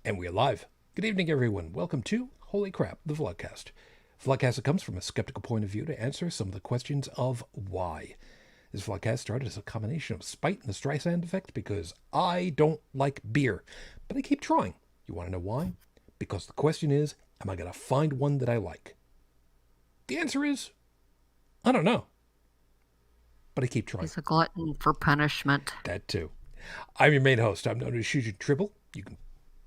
And we're live. Good evening, everyone. Welcome to Holy Crap, the Vlogcast. Vlogcast that comes from a skeptical point of view to answer some of the questions of why. This vlogcast started as a combination of spite and the Streisand effect because I don't like beer, but I keep trying. You want to know why? Because the question is, am I going to find one that I like? The answer is, I don't know. But I keep trying. He's a glutton for punishment. That too. I'm your main host. I'm known as Shujin. You can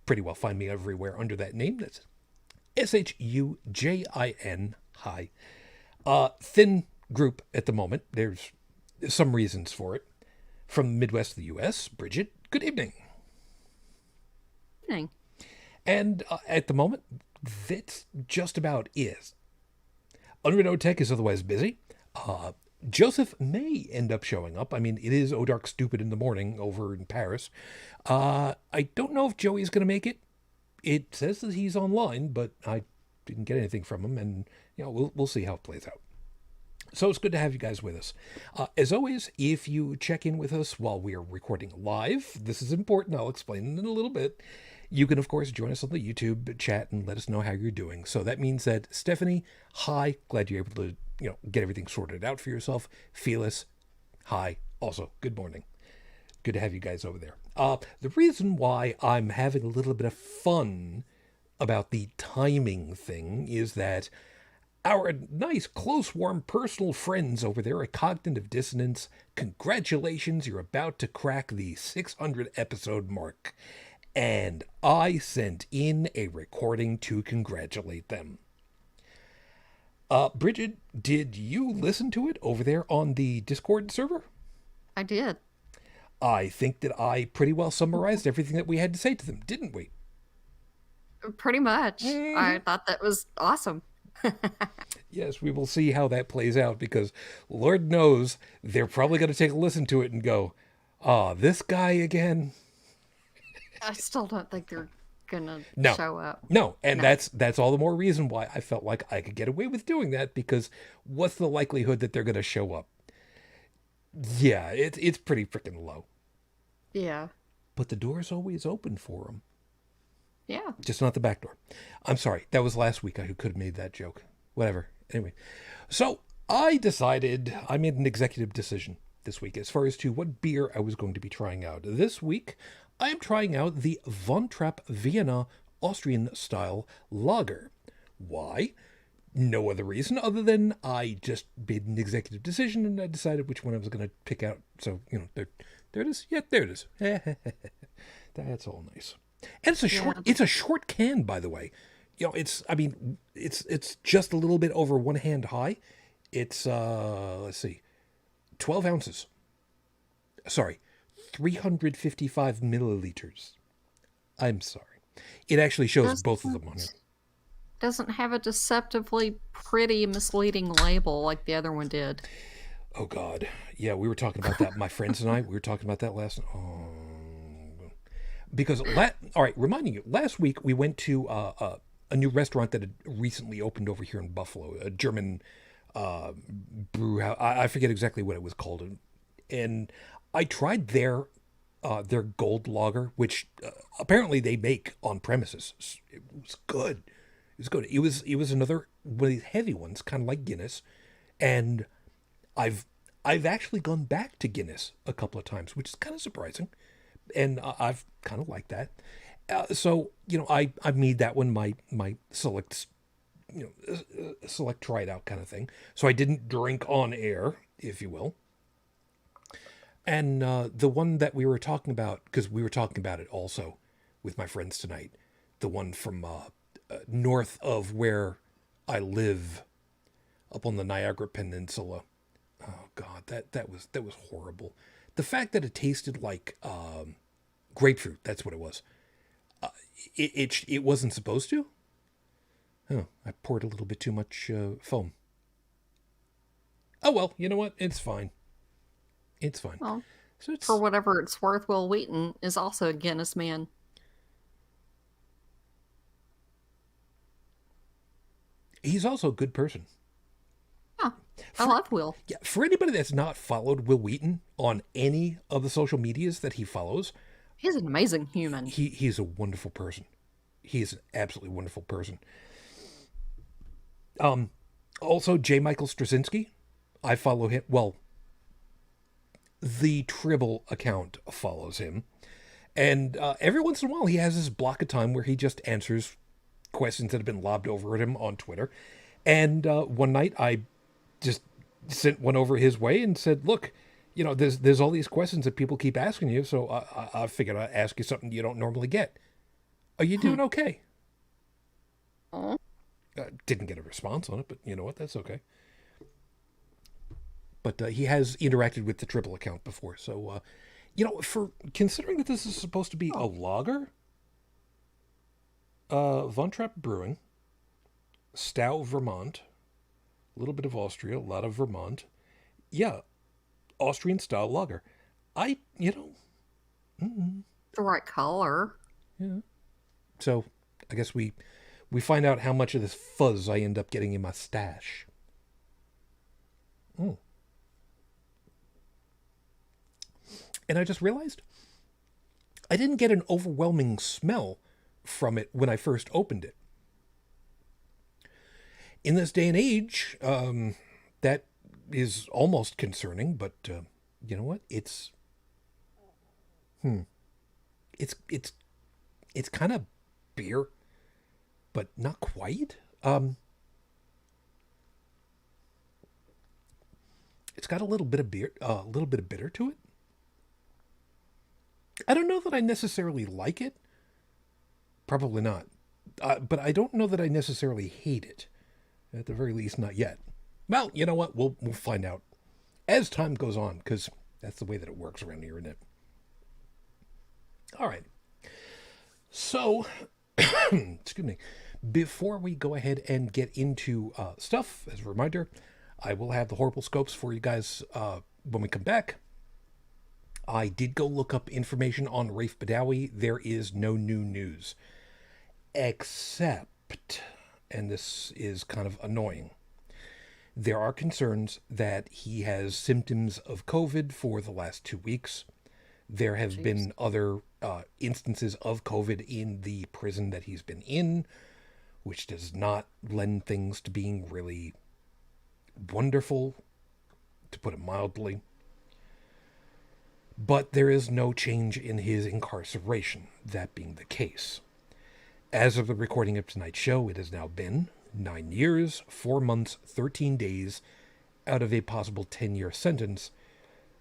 pretty well find me everywhere under that name. That's Shujin. Hi. Thin group at the moment. There's some reasons for it. From the Midwest of the U.S., Brigid, good evening. Evening. And at the moment, that's just about is. UnrenownedTech is otherwise busy. Joseph may end up showing up. I mean, it is Oh Dark Stupid in the morning over in Paris. I don't know if Joey's going to make it. It says that he's online, but I didn't get anything from him, and we'll see how it plays out. So it's good to have you guys with us. As always, if you check in with us while we are recording live, this is important. I'll explain in a little bit. You can, of course, join us on the YouTube chat and let us know how you're doing. So that means that Stephanie, hi, glad you're able to get everything sorted out for yourself. Felis, hi. Also, good morning. Good to have you guys over there. The reason why I'm having a little bit of fun about the timing thing is that our nice, close, warm, personal friends over there at Cognitive Dissonance, congratulations, you're about to crack the 600 episode mark. And I sent in a recording to congratulate them. Brigid, did you listen to it over there on the Discord server? I did. I think that I pretty well summarized everything that we had to say to them, didn't we? Pretty much. Mm-hmm. I thought that was awesome. Yes, we will see how that plays out because Lord knows they're probably going to take a listen to it and go, this guy again? I still don't think they're gonna show up. No, and that's all the more reason why I felt like I could get away with doing that, because what's the likelihood that they're going to show up? Yeah, it's pretty freaking low. Yeah. But the door's always open for them. Yeah. Just not the back door. I'm sorry, that was last week. I could have made that joke. Whatever. Anyway, so I made an executive decision this week as far as to what beer I was going to be trying out. This week, I am trying out the Von Trapp Vienna Austrian-style lager. Why? No other reason other than I just made an executive decision and I decided which one I was going to pick out. So, there it is. Yeah, there it is. That's all nice. And it's a short can, by the way. It's just a little bit over one hand high. It's, 12 ounces. Sorry. 355 milliliters. I'm sorry. It actually shows both of them on it. Doesn't have a deceptively pretty misleading label like the other one did. Oh, God. Yeah, we were talking about that. My friends and I, we were talking about that last night. Oh. Because, all right, reminding you, last week we went to a new restaurant that had recently opened over here in Buffalo, a German brew house. I forget exactly what it was called. And I tried their gold lager, which apparently they make on premises. It was good. It was good. It was another one of these heavy ones, kind of like Guinness. And I've actually gone back to Guinness a couple of times, which is kind of surprising. And I've kind of liked that. So, I made that one my select, select try it out kind of thing. So I didn't drink on air, if you will. And the one that we were talking about, because we were talking about it also with my friends tonight, the one from north of where I live, up on the Niagara Peninsula. Oh God, that was horrible. The fact that it tasted like grapefruit, that's what it was. It wasn't supposed to. Oh, I poured a little bit too much foam. Oh well, you know what? It's fine. It's fine. Well, so for whatever it's worth, Will Wheaton is also a Guinness man. He's also a good person. Yeah, I love Will. Yeah, for anybody that's not followed Will Wheaton on any of the social medias that he follows, he's an amazing human. He's a wonderful person. He's an absolutely wonderful person. Also, J. Michael Straczynski. I follow him. Well, the Tribble account follows him. And every once in a while, he has this block of time where he just answers questions that have been lobbed over at him on Twitter. And one night, I just sent one over his way and said, look, you know, there's all these questions that people keep asking you, so I figured I'd ask you something you don't normally get. Are you doing okay? Didn't get a response on it, but you know what? That's okay. But he has interacted with the Tribble account before, so you know, for considering that this is supposed to be a lager, Von Trapp Brewing, Stow, Vermont, a little bit of Austria, a lot of Vermont. Yeah, Austrian style lager. The right color. Yeah. So I guess we find out how much of this fuzz I end up getting in my stash. And I just realized I didn't get an overwhelming smell from it when I first opened it. In this day and age, that is almost concerning, but you know what? It's kind of beer, but not quite. It's got a little bit of beer, a little bit of bitter to it. I don't know that I necessarily like it. Probably not. But I don't know that I necessarily hate it. At the very least, not yet. Well, you know what? We'll find out as time goes on, because that's the way that it works around here, isn't it? All right. So, excuse me. Before we go ahead and get into stuff, as a reminder, I will have the horrible scopes for you guys when we come back. I did go look up information on Raif Badawi. There is no new news. Except, and this is kind of annoying, there are concerns that he has symptoms of COVID for the last 2 weeks. There have been other instances of COVID in the prison that he's been in, which does not lend things to being really wonderful, to put it mildly. But there is no change in his incarceration, that being the case. As of the recording of tonight's show, it has now been 9 years, 4 months, 13 days out of a possible 10-year sentence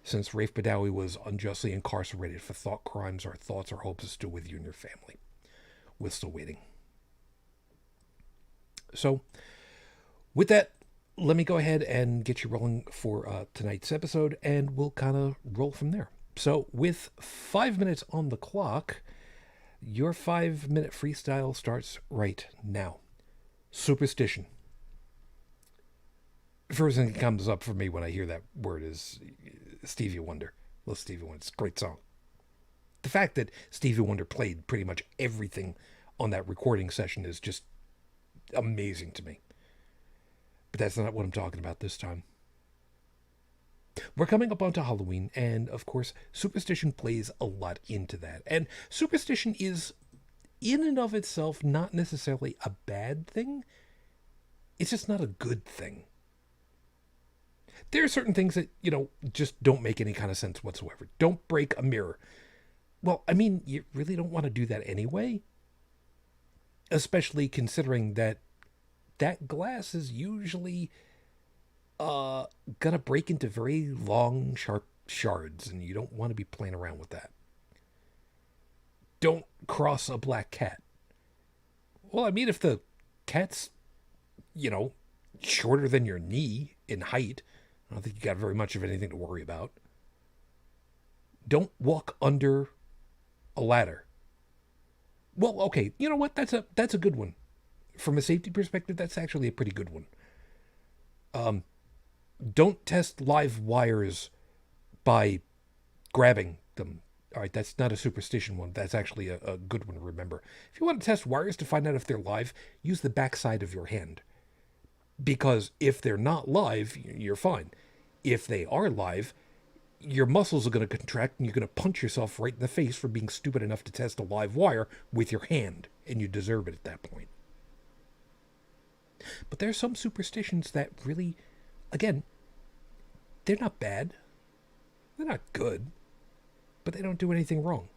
since Raif Badawi was unjustly incarcerated for thought crimes. Our thoughts, our hopes are still with you and your family. We're still waiting. So, with that, let me go ahead and get you rolling for tonight's episode, and we'll kind of roll from there. So, with 5 minutes on the clock, your 5-minute freestyle starts right now. Superstition. First thing that comes up for me when I hear that word is Stevie Wonder. Well, Stevie Wonder, it's a great song. The fact that Stevie Wonder played pretty much everything on that recording session is just amazing to me. But that's not what I'm talking about this time. We're coming up onto Halloween, and of course, Superstition plays a lot into that. And Superstition is, in and of itself, not necessarily a bad thing. It's just not a good thing. There are certain things that, you know, just don't make any kind of sense whatsoever. Don't break a mirror. Well, I mean, you really don't want to do that anyway. Especially considering that that glass is usually gonna break into very long, sharp shards, and you don't want to be playing around with that. Don't cross a black cat. Well, I mean, if the cat's, you know, shorter than your knee in height, I don't think you got very much of anything to worry about. Don't walk under a ladder. Well, okay, you know what? That's a good one. From a safety perspective, that's actually a pretty good one. Don't test live wires by grabbing them. All right, that's not a superstition one. That's actually a good one to remember. If you want to test wires to find out if they're live, use the backside of your hand. Because if they're not live, you're fine. If they are live, your muscles are going to contract and you're going to punch yourself right in the face for being stupid enough to test a live wire with your hand, and you deserve it at that point. But there are some superstitions that really, again, they're not bad. They're not good, but they don't do anything wrong.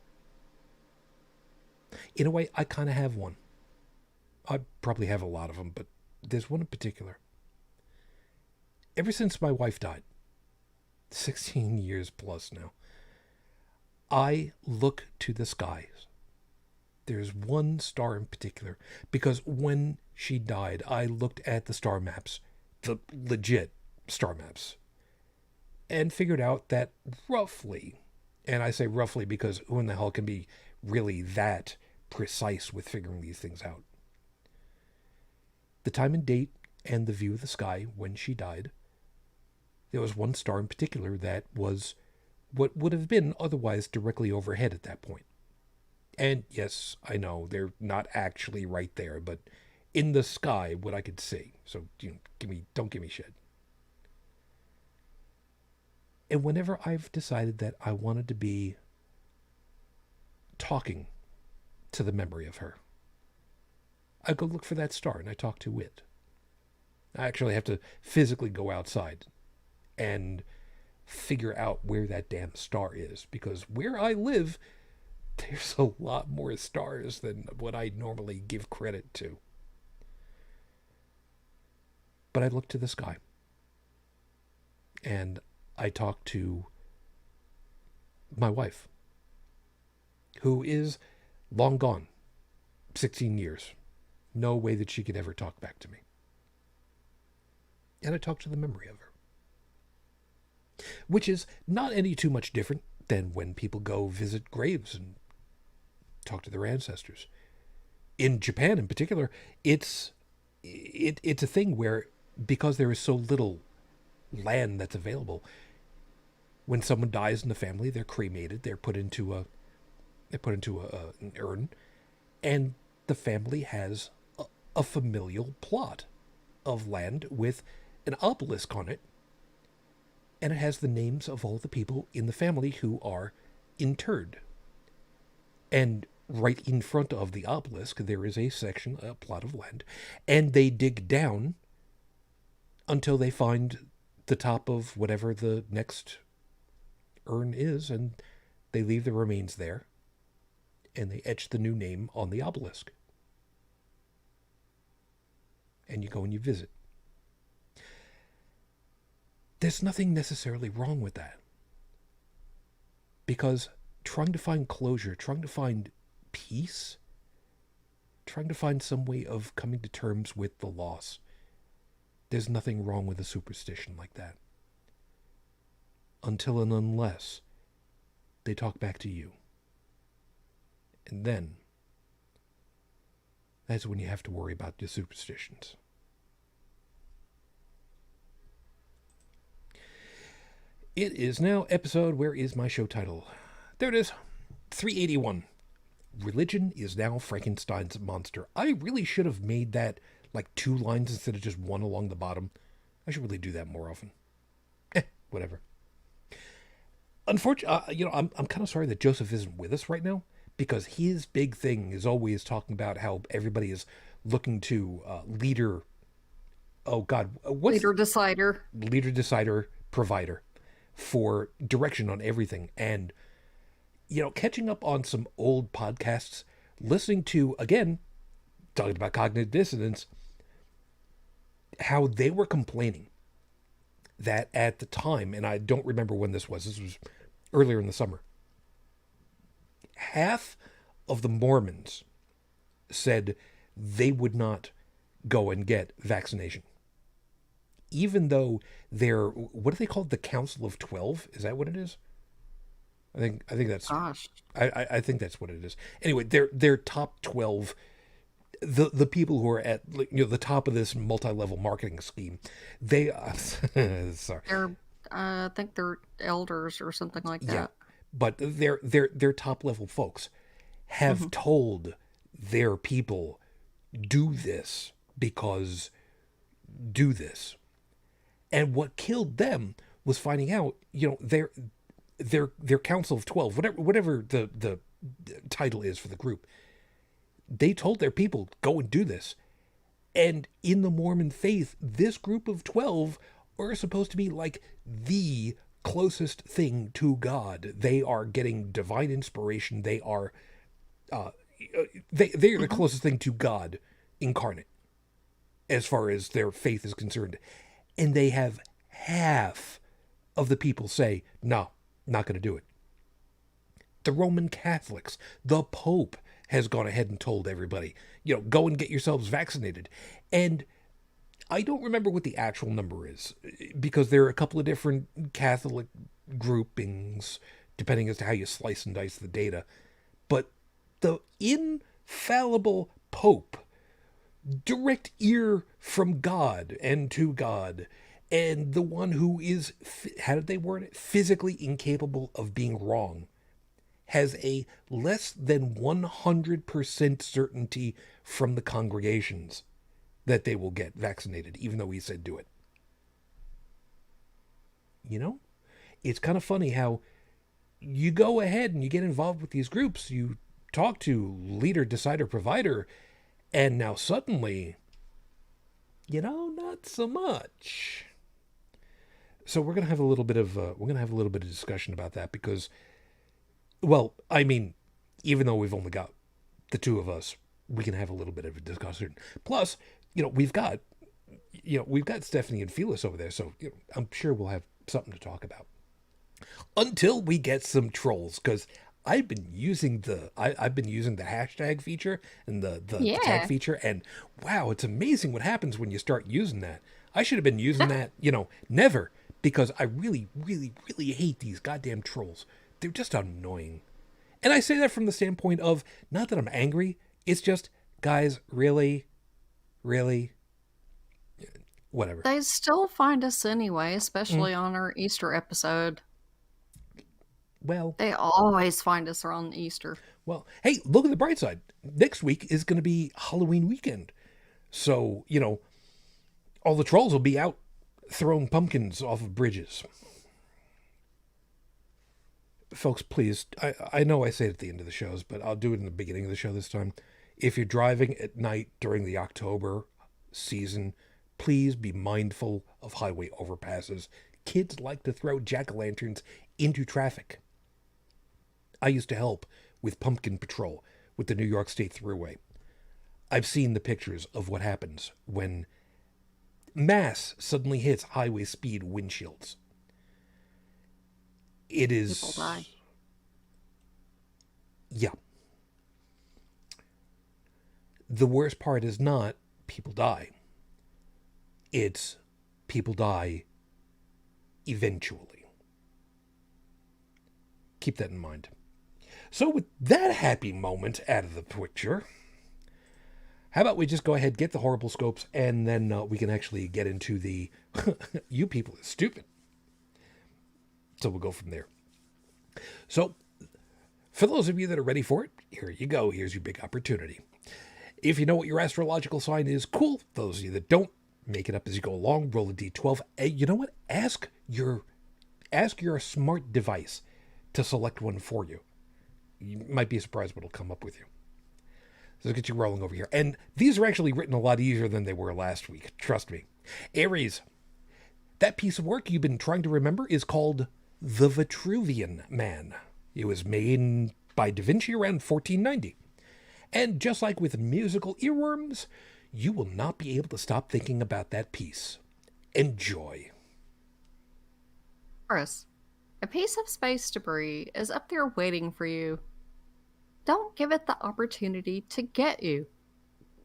In a way, I kind of have one. I probably have a lot of them, but there's one in particular. Ever since my wife died, 16 years plus now, I look to the skies. There's one star in particular, because when she died, I looked at the star maps, the legit star maps, and figured out that roughly, and I say roughly because who in the hell can be really that precise with figuring these things out? The time and date and the view of the sky when she died, there was one star in particular that was what would have been otherwise directly overhead at that point. And yes, I know they're not actually right there, but in the sky, what I could see. So don't give me shit. And whenever I've decided that I wanted to be talking to the memory of her, I go look for that star and I talk to it. I actually have to physically go outside and figure out where that damn star is, because where I live, there's a lot more stars than what I normally give credit to. But I look to the sky and I talk to my wife, who is long gone, 16 years. No way that she could ever talk back to me. And I talk to the memory of her, which is not any too much different than when people go visit graves and talk to their ancestors. In Japan in particular, it's a thing where, because there is so little land that's available, when someone dies in the family, they're cremated, they're put into an urn, and the family has a familial plot of land with an obelisk on it, and it has the names of all the people in the family who are interred. And right in front of the obelisk, there is a section, a plot of land, and they dig down until they find the top of whatever the next urn is, and they leave the remains there, and they etch the new name on the obelisk. And you go and you visit. There's nothing necessarily wrong with that, because trying to find closure, trying to find peace, trying to find some way of coming to terms with the loss, there's nothing wrong with a superstition like that. Until and unless they talk back to you. And then, that's when you have to worry about your superstitions. It is now episode, where is my show title? There it is, 381. Religion is now Frankenstein's monster. I really should have made that like 2 lines instead of just one along the bottom. I should really do that more often. Whatever. Unfortunately, I'm kind of sorry that Joseph isn't with us right now, because his big thing is always talking about how everybody is looking to leader. Oh God, what's Leader decider, provider for direction on everything. And catching up on some old podcasts, listening to, again, talking about cognitive dissonance, how they were complaining that at the time, and I don't remember when this was earlier in the summer, half of the Mormons said they would not go and get vaccination, even though they're, what do they call it? The Council of 12? Is that what it is? I think that's. Gosh. I think that's what it is. Anyway, they're top 12. The people who are at the top of this multi-level marketing scheme, they sorry. I think they're elders or something like that. Yeah, but they're top level folks have told their people, do this because do this. And what killed them was finding out, their Council of 12, whatever the title is for the group, they told their people, go and do this. And in the Mormon faith, this group of 12 are supposed to be like the closest thing to God. They are getting divine inspiration. They are they are the closest thing to God incarnate as far as their faith is concerned. And they have half of the people say, no, not going to do it. The Roman Catholics, the Pope has gone ahead and told everybody, go and get yourselves vaccinated. And I don't remember what the actual number is, because there are a couple of different Catholic groupings, depending as to how you slice and dice the data. But the infallible Pope, direct ear from God and to God, and the one who is, how did they word it, physically incapable of being wrong, has a less than 100% certainty from the congregations that they will get vaccinated, even though he said do it. It's kind of funny how you go ahead and you get involved with these groups, you talk to leader, decider, provider, and now suddenly, not so much. So we're gonna have a little bit of discussion about that, because, well, I mean, even though we've only got the two of us, we can have a little bit of a discussion. Plus, we've got Stephanie and Felix over there, so I'm sure we'll have something to talk about. Until we get some trolls, because I've been using the hashtag feature and the tag feature, and wow, it's amazing what happens when you start using that. I should have been using that, never, because I really, really, really hate these goddamn trolls. They're just annoying. And I say that from the standpoint of, not that I'm angry, it's just, guys, really, whatever. They still find us anyway, especially on our Easter episode. Well, they always find us around Easter. Well, hey, look at the bright side. Next week is going to be Halloween weekend. So, all the trolls will be out throwing pumpkins off of bridges. Folks, please, I know I say it at the end of the shows, but I'll do it in the beginning of the show this time. If you're driving at night during the October season, please be mindful of highway overpasses. Kids like to throw jack-o'-lanterns into traffic. I used to help with pumpkin patrol with the New York State Thruway. I've seen the pictures of what happens when mass suddenly hits highway speed windshields. It is... People die. Yeah. The worst part is not people die. It's people die eventually. Keep that in mind. So with that happy moment out of the picture, how about we just go ahead, get the horrible scopes, and then we can actually get into the you people are stupid. So we'll go from there. So for those of you that are ready for it, here you go. Here's your big opportunity. If you know what your astrological sign is, cool. Those of you that don't, make it up as you go along. Roll a d12. You know what? Ask your smart device to select one for you. You might be surprised what will come up with you. So let's get you rolling over here. And these are actually written a lot easier than they were last week. Trust me. Aries, that piece of work you've been trying to remember is called The Vitruvian Man. It was made by Da Vinci around 1490. And just like with musical earworms, you will not be able to stop thinking about that piece. Enjoy. Taurus, a piece of space debris is up there waiting for you. Don't give it the opportunity to get you.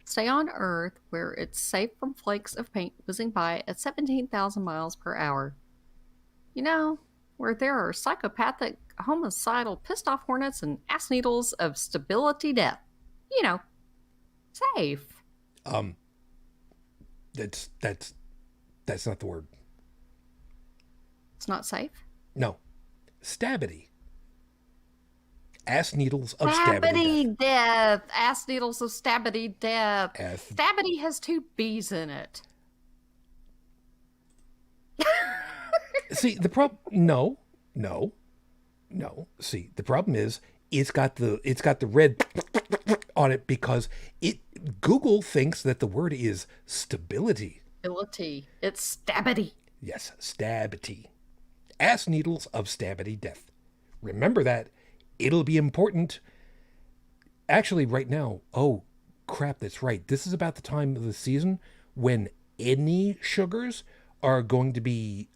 Stay on Earth, where it's safe from flakes of paint whizzing by at 17,000 miles per hour. Where there are psychopathic, homicidal, pissed-off hornets and ass needles of stability death. Safe. That's not the word. It's not safe? No. Stabity. Ass needles of stabity death. Ass needles of stabity death. Stabity has 2 B's in it. See, the problem... No. No, see, the problem is it's got the red on it because Google thinks that the word is stability. Ability. It's stabity. Yes, stabity. Ass needles of stabity death. Remember that. It'll be important. Actually, right now, oh crap, that's right. This is about the time of the season when any sugars are going to be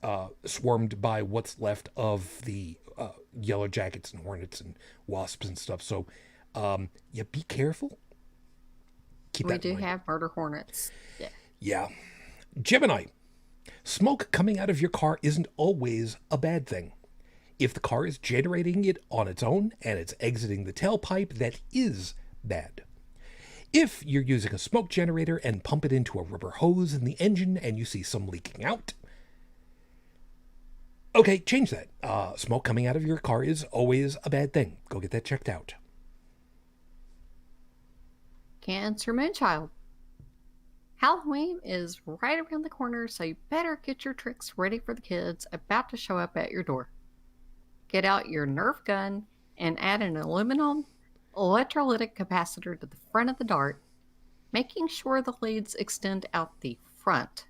swarmed by what's left of the yellow jackets and hornets and wasps and stuff. So, yeah, be careful. Keep We that in do mind. have murder hornets. Yeah. Yeah. Gemini. Smoke coming out of your car isn't always a bad thing. If the car is generating it on its own and it's exiting the tailpipe, that is bad. If you're using a smoke generator and pump it into a rubber hose in the engine and you see some leaking out, okay, change that. Smoke coming out of your car is always a bad thing. Go get that checked out. Cancer Moonchild. Halloween is right around the corner, so you better get your tricks ready for the kids about to show up at your door. Get out your Nerf gun and add an aluminum electrolytic capacitor to the front of the dart, making sure the leads extend out the front.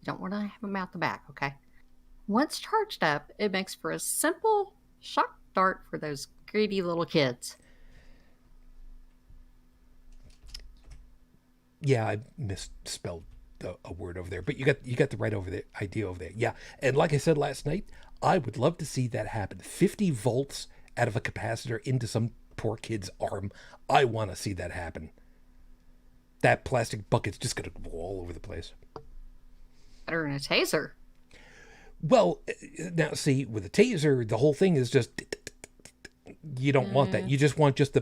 You don't want to have them out the back, okay? Once charged up, it makes for a simple shock dart for those greedy little kids. Yeah, I misspelled a word over there, but you got the right idea over there. Yeah, and like I said last night, I would love to see that happen. 50 volts out of a capacitor into some poor kid's arm. I want to see that happen. That plastic bucket's just going to go all over the place. Better than a taser. Well, now see, with a taser, the whole thing is just, you don't want that. You just want just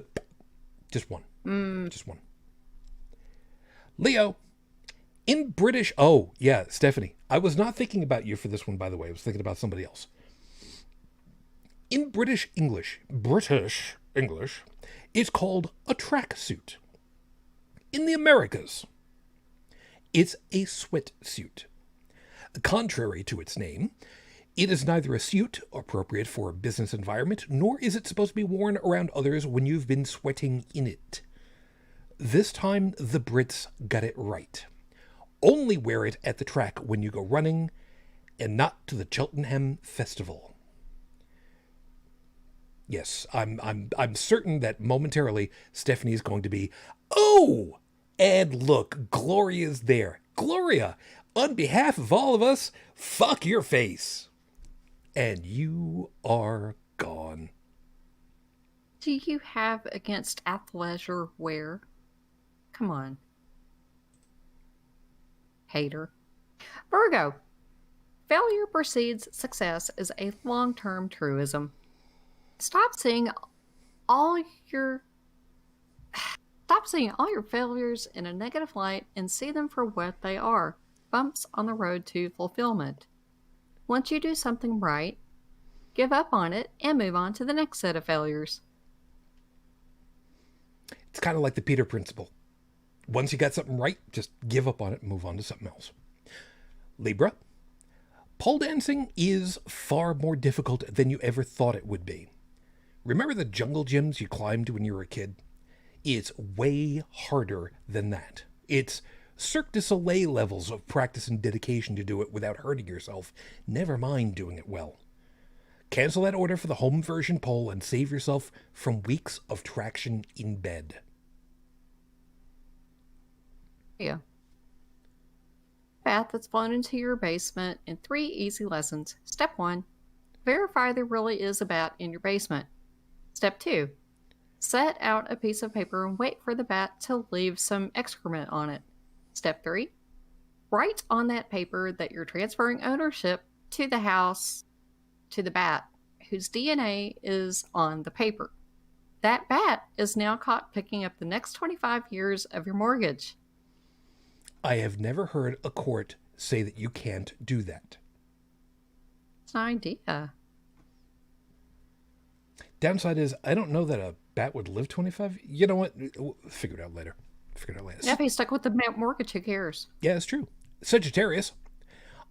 one. Just one. Leo, in British, oh yeah, Stephanie, I was not thinking about you for this one, by the way. I was thinking about somebody else. In British English, it's called a tracksuit. In the Americas, it's a sweatsuit. Contrary to its name, it is neither a suit appropriate for a business environment, nor is it supposed to be worn around others when you've been sweating in it. This time, the Brits got it right. Only wear it at the track when you go running, and not to the Cheltenham Festival. Yes, I'm certain that momentarily Stephanie is going to be, oh, and look, Gloria's there. Gloria, on behalf of all of us, fuck your face. And you are gone. Do you have against athleisure wear? Come on. Hater. Virgo. Failure precedes success is a long-term truism. Stop seeing all your failures in a negative light and see them for what they are, bumps on the road to fulfillment. Once you do something right, give up on it and move on to the next set of failures. It's kind of like the Peter principle. Once you got something right, just give up on it and move on to something else. Libra. Pole dancing is far more difficult than you ever thought it would be. Remember the jungle gyms you climbed when you were a kid? It's way harder than that. It's Cirque du Soleil levels of practice and dedication to do it without hurting yourself, never mind doing it well. Cancel that order for the home version pole and save yourself from weeks of traction in bed. Yeah. Bath that's flown into your basement in 3 easy lessons. Step 1. Verify there really is a bat in your basement. Step 2. Set out a piece of paper and wait for the bat to leave some excrement on it. Step 3. Write on that paper that you're transferring ownership to the house to the bat, whose DNA is on the paper. That bat is now caught picking up the next 25 years of your mortgage. I have never heard a court say that you can't do that. It's an idea. Downside is, I don't know that a bat would live 25. You know what? We'll figure it out later. Yeah, if he's stuck with the mortgage, who cares? Yeah, it's true. Sagittarius.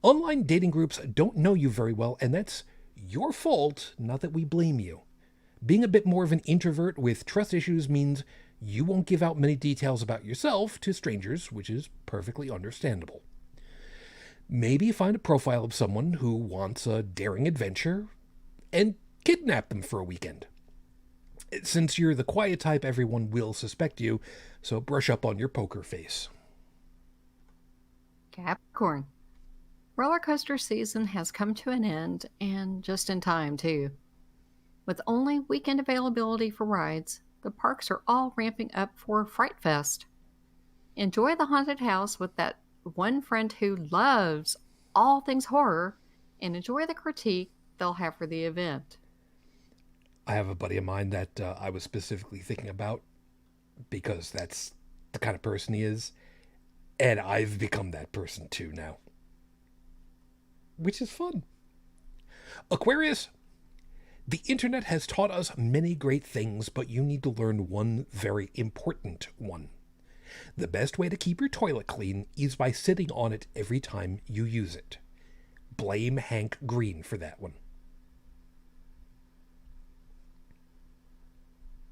Online dating groups don't know you very well, and that's your fault, not that we blame you. Being a bit more of an introvert with trust issues means you won't give out many details about yourself to strangers, which is perfectly understandable. Maybe find a profile of someone who wants a daring adventure and kidnap them for a weekend. Since you're the quiet type, everyone will suspect you, so brush up on your poker face. Capricorn. Roller coaster season has come to an end, and just in time, too. With only weekend availability for rides, the parks are all ramping up for Fright Fest. Enjoy the haunted house with that one friend who loves all things horror, and enjoy the critique they'll have for the event. I have a buddy of mine that I was specifically thinking about because that's the kind of person he is, and I've become that person too now, which is fun. Aquarius, the internet has taught us many great things, but you need to learn one very important one. The best way to keep your toilet clean is by sitting on it every time you use it. Blame Hank Green for that one.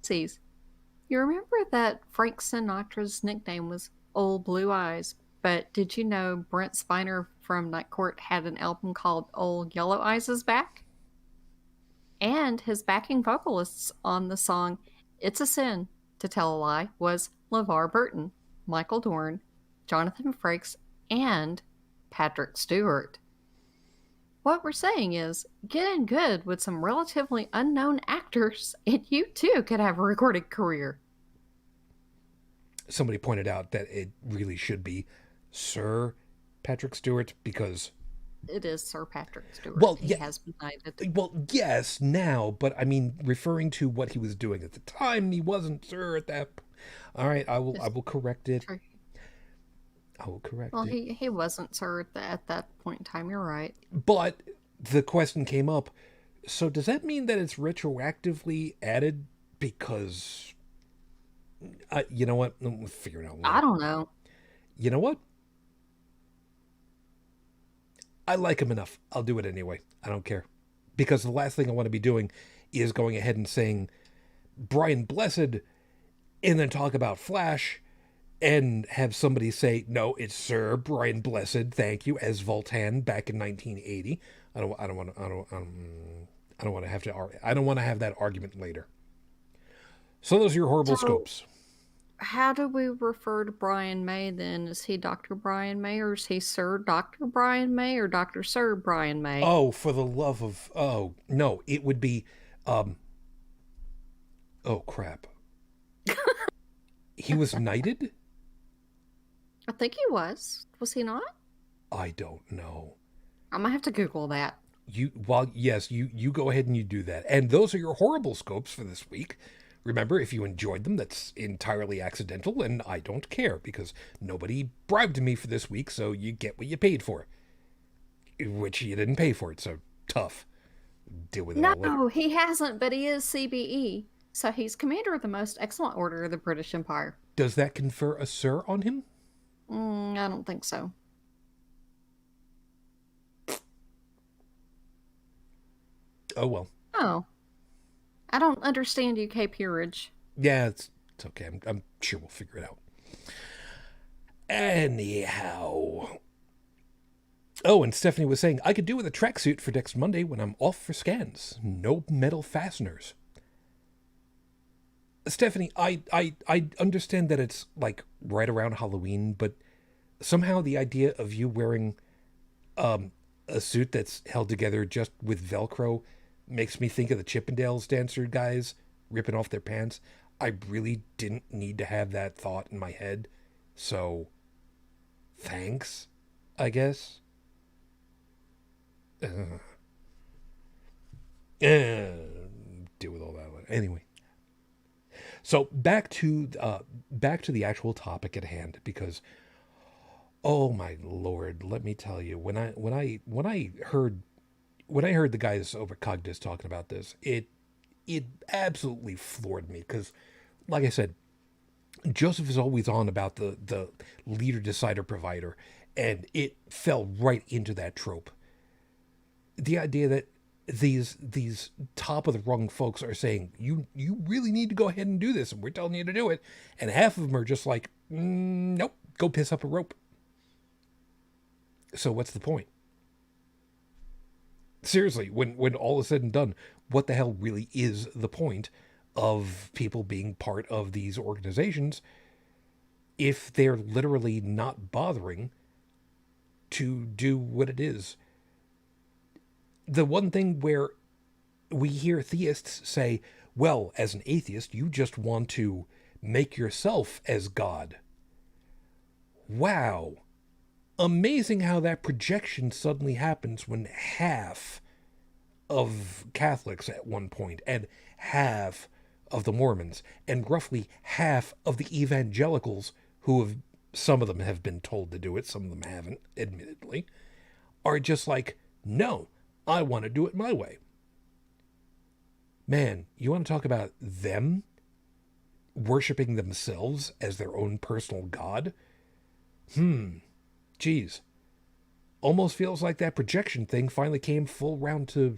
Sees. You remember that Frank Sinatra's nickname was Old Blue Eyes, but did you know Brent Spiner from Night Court had an album called Old Yellow Eyes is Back? And his backing vocalists on the song It's a Sin to Tell a Lie was LeVar Burton, Michael Dorn, Jonathan Frakes, and Patrick Stewart. What we're saying is, get in good with some relatively unknown actors, and you too could have a recorded career. Somebody pointed out that it really should be Sir Patrick Stewart because... It is Sir Patrick Stewart. Well, he has been knighted. Well, yes, now, but I mean, referring to what he was doing at the time, he wasn't Sir at that. All right, I will correct it. True. I will correct Well, it. he wasn't Sir at that point in time. You're right. But the question came up. So does that mean that it's retroactively added? Because, you know what? We'll figure it out later. I don't know. You know what? I like him enough. I'll do it anyway. I don't care. Because the last thing I want to be doing is going ahead and saying Brian Blessed and then talk about Flash and have somebody say, no, it's Sir Brian Blessed, thank you, as Voltan back in 1980. I don't want to have that argument later. So those are your horrible scopes. How do we refer to Brian May then? Is he Dr. Brian May, or is he Sir Dr. Brian May, or Dr. Sir Brian May? Oh, for the love of... Oh, no, it would be... Oh, crap. He was knighted? I think he was. Was he not? I don't know. I'm gonna have to Google that. You go ahead and you do that. And those are your horrible scopes for this week. Remember, if you enjoyed them, that's entirely accidental, and I don't care, because nobody bribed me for this week, so you get what you paid for. Which you didn't pay for it, so tough. Deal with it all later. No, he hasn't, but he is CBE. So he's Commander of the Most Excellent Order of the British Empire. Does that confer a Sir on him? I don't think so. Oh, well. Oh. I don't understand UK peerage. Yeah, it's okay. I'm sure we'll figure it out. Anyhow. Oh, and Stephanie was saying, I could do with a tracksuit for next Monday when I'm off for scans. No metal fasteners. Stephanie, I understand that it's like right around Halloween, but somehow the idea of you wearing a suit that's held together just with Velcro makes me think of the Chippendales dancer guys ripping off their pants. I really didn't need to have that thought in my head. So, thanks, I guess. Deal with all that later. Anyway. So back to the actual topic at hand, because oh my Lord, let me tell you, when I heard the guys over Cogniz talking about this, it absolutely floored me, because like I said, Joseph is always on about the leader, decider, provider, and it fell right into that trope. The idea that these top of the rung folks are saying you really need to go ahead and do this, and we're telling you to do it, and half of them are just like, nope, go piss up a rope. So what's the point? Seriously, when all is said and done, what the hell really is the point of people being part of these organizations if they're literally not bothering to do what it is? The one thing where we hear theists say, well, as an atheist, you just want to make yourself as God. Wow. Amazing how that projection suddenly happens when half of Catholics at one point, and half of the Mormons, and roughly half of the Evangelicals, who have, some of them have been told to do it, some of them haven't, admittedly, are just like, no, I want to do it my way. Man, you want to talk about them worshiping themselves as their own personal God? Geez. Almost feels like that projection thing finally came full round to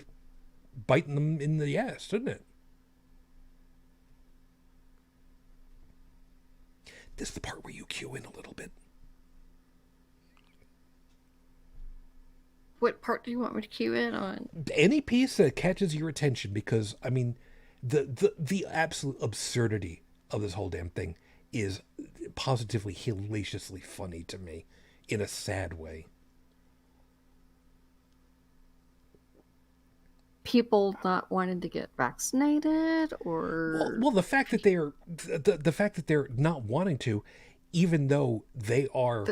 biting them in the ass, doesn't it? This is the part where you cue in a little bit. What part do you want me to cue in on? Any piece that catches your attention, because, I mean, the absolute absurdity of this whole damn thing is positively hilariously funny to me in a sad way. People not wanting to get vaccinated, or Well, the fact that the fact that they're not wanting to, even though they are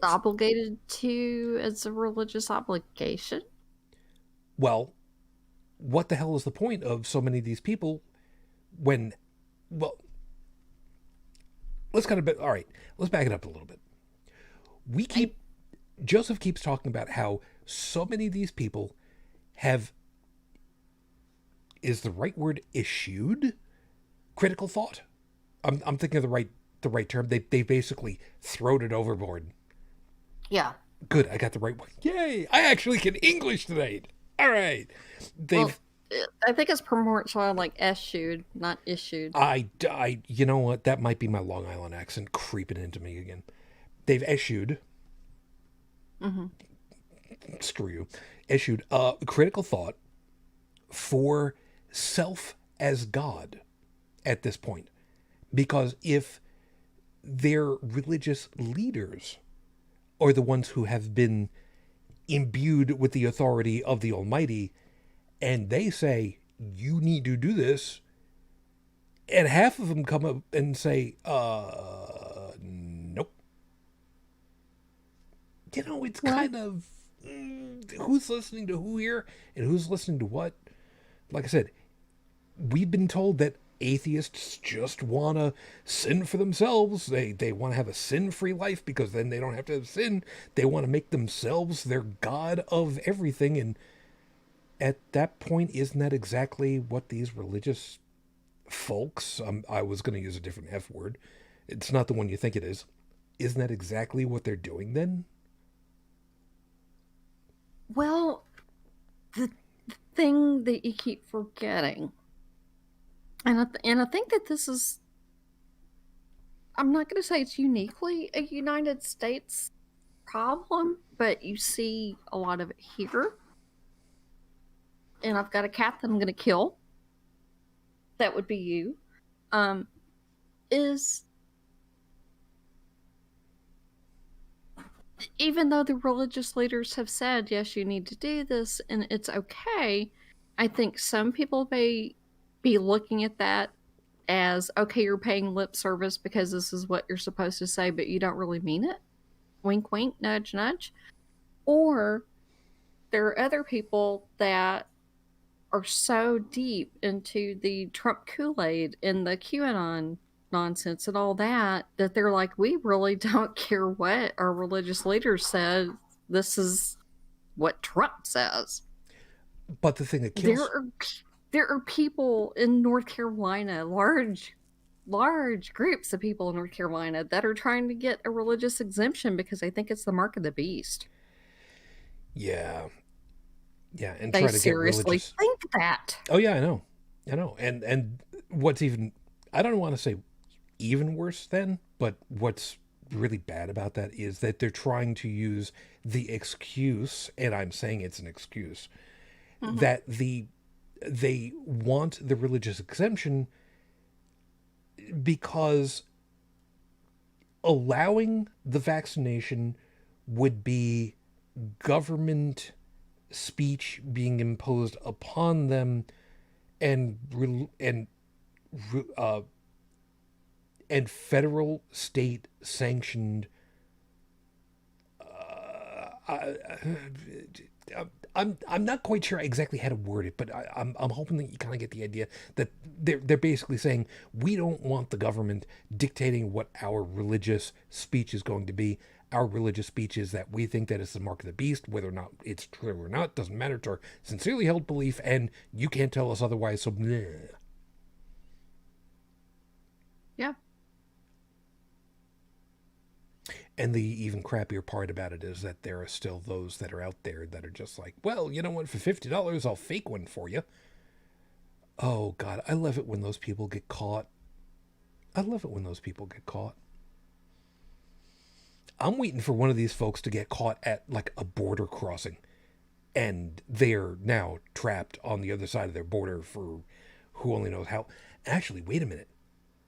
obligated to as a religious obligation. well, what the hell is the point of so many of these people when, well, let's kind of, all right, let's back it up a little bit. Joseph keeps talking about how so many of these people have, is the right word issued critical thought? I'm thinking of the right term. They basically throwed it overboard. Yeah. Good, I got the right one. Yay! I actually can English tonight. All right. They've. Well, I think it's more like eschewed, not issued. You know what? That might be my Long Island accent creeping into me again. They've issued. Mm-hmm. Screw you. Issued critical thought for self as God at this point. Because if their religious leaders are the ones who have been imbued with the authority of the Almighty, and they say, you need to do this, and half of them come up and say, nope. You know, it's kind of, who's listening to who here, and who's listening to what? Like I said, we've been told that atheists just want to sin for themselves. They want to have a sin-free life because then they don't have to have sin. They want to make themselves their god of everything. And at that point, isn't that exactly what these religious folks, I was going to use a different F word. It's not the one you think it is. Isn't that exactly what they're doing then? Well, the thing that you keep forgetting, and I think that this is, I'm not going to say it's uniquely a United States problem, but you see a lot of it here. And I've got a cat that I'm going to kill. That would be you. Is even though the religious leaders have said, yes, you need to do this and it's okay, I think some people may be looking at that as, okay, you're paying lip service because this is what you're supposed to say, but you don't really mean it. Wink, wink, nudge, nudge. Or there are other people that are so deep into the Trump Kool-Aid and the QAnon nonsense and all that they're like, we really don't care what our religious leaders said. This is what Trump says. But the thing that kills... There are people in North Carolina, large groups of people in North Carolina that are trying to get a religious exemption because they think it's the mark of the beast. Yeah. Yeah, and They try to get seriously religious. think that. Oh yeah, I know, and what's even, I don't want to say even worse than, but what's really bad about that is that they're trying to use the excuse, and I'm saying it's an excuse, Hmm. that they want the religious exemption because allowing the vaccination would be government speech being imposed upon them, and uh, and federal state sanctioned. Uh, I'm not quite sure exactly how to word it, but I'm hoping that you kind of get the idea that they're basically saying we don't want the government dictating what our religious speech is going to be. Our religious speech is that we think that it's the mark of the beast, whether or not it's true or not doesn't matter. It's our sincerely held belief, and you can't tell us otherwise. So, bleh. Yeah. And the even crappier part about it is that there are still those that are out there that are just like, well, you know what? For $50, I'll fake one for you. Oh God, I love it when those people get caught. I love it when those people get caught. I'm waiting for one of these folks to get caught at like a border crossing, and they're now trapped on the other side of their border for who only knows how. Actually, wait a minute.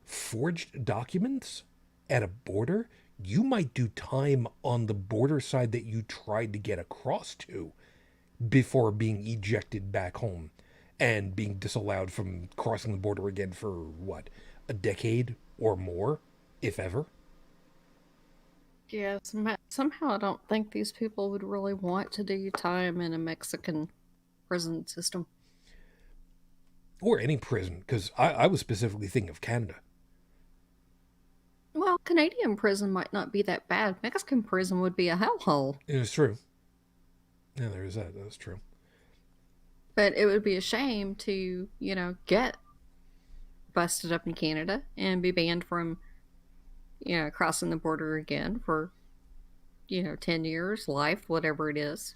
Forged documents at a border? You might do time on the border side that you tried to get across to before being ejected back home and being disallowed from crossing the border again for what, a decade or more, if ever. Yeah, somehow I don't think these people would really want to do time in a Mexican prison system. Or any prison, because I was specifically thinking of Canada. Well, Canadian prison might not be that bad. Mexican prison would be a hellhole. It's true. Yeah, there is that. That's true. But it would be a shame to, get busted up in Canada and be banned from, crossing the border again for, 10 years, life, whatever it is.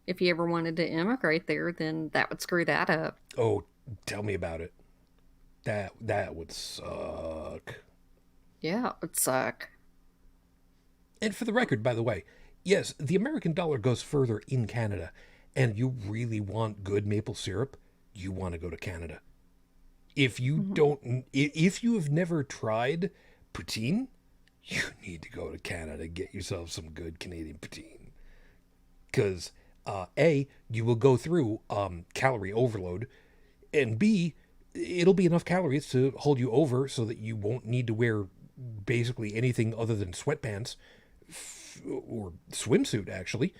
If you ever wanted to immigrate there, then that would screw that up. Oh, tell me about it. That would suck. Yeah, it would suck. And for the record, by the way, yes, the American dollar goes further in Canada, and you really want good maple syrup, you want to go to Canada. If you Hmm. don't, if you have never tried poutine, you need to go to Canada, get yourself some good Canadian poutine. Because A, you will go through calorie overload, and B, it'll be enough calories to hold you over so that you won't need to wear basically anything other than sweatpants or swimsuit, actually,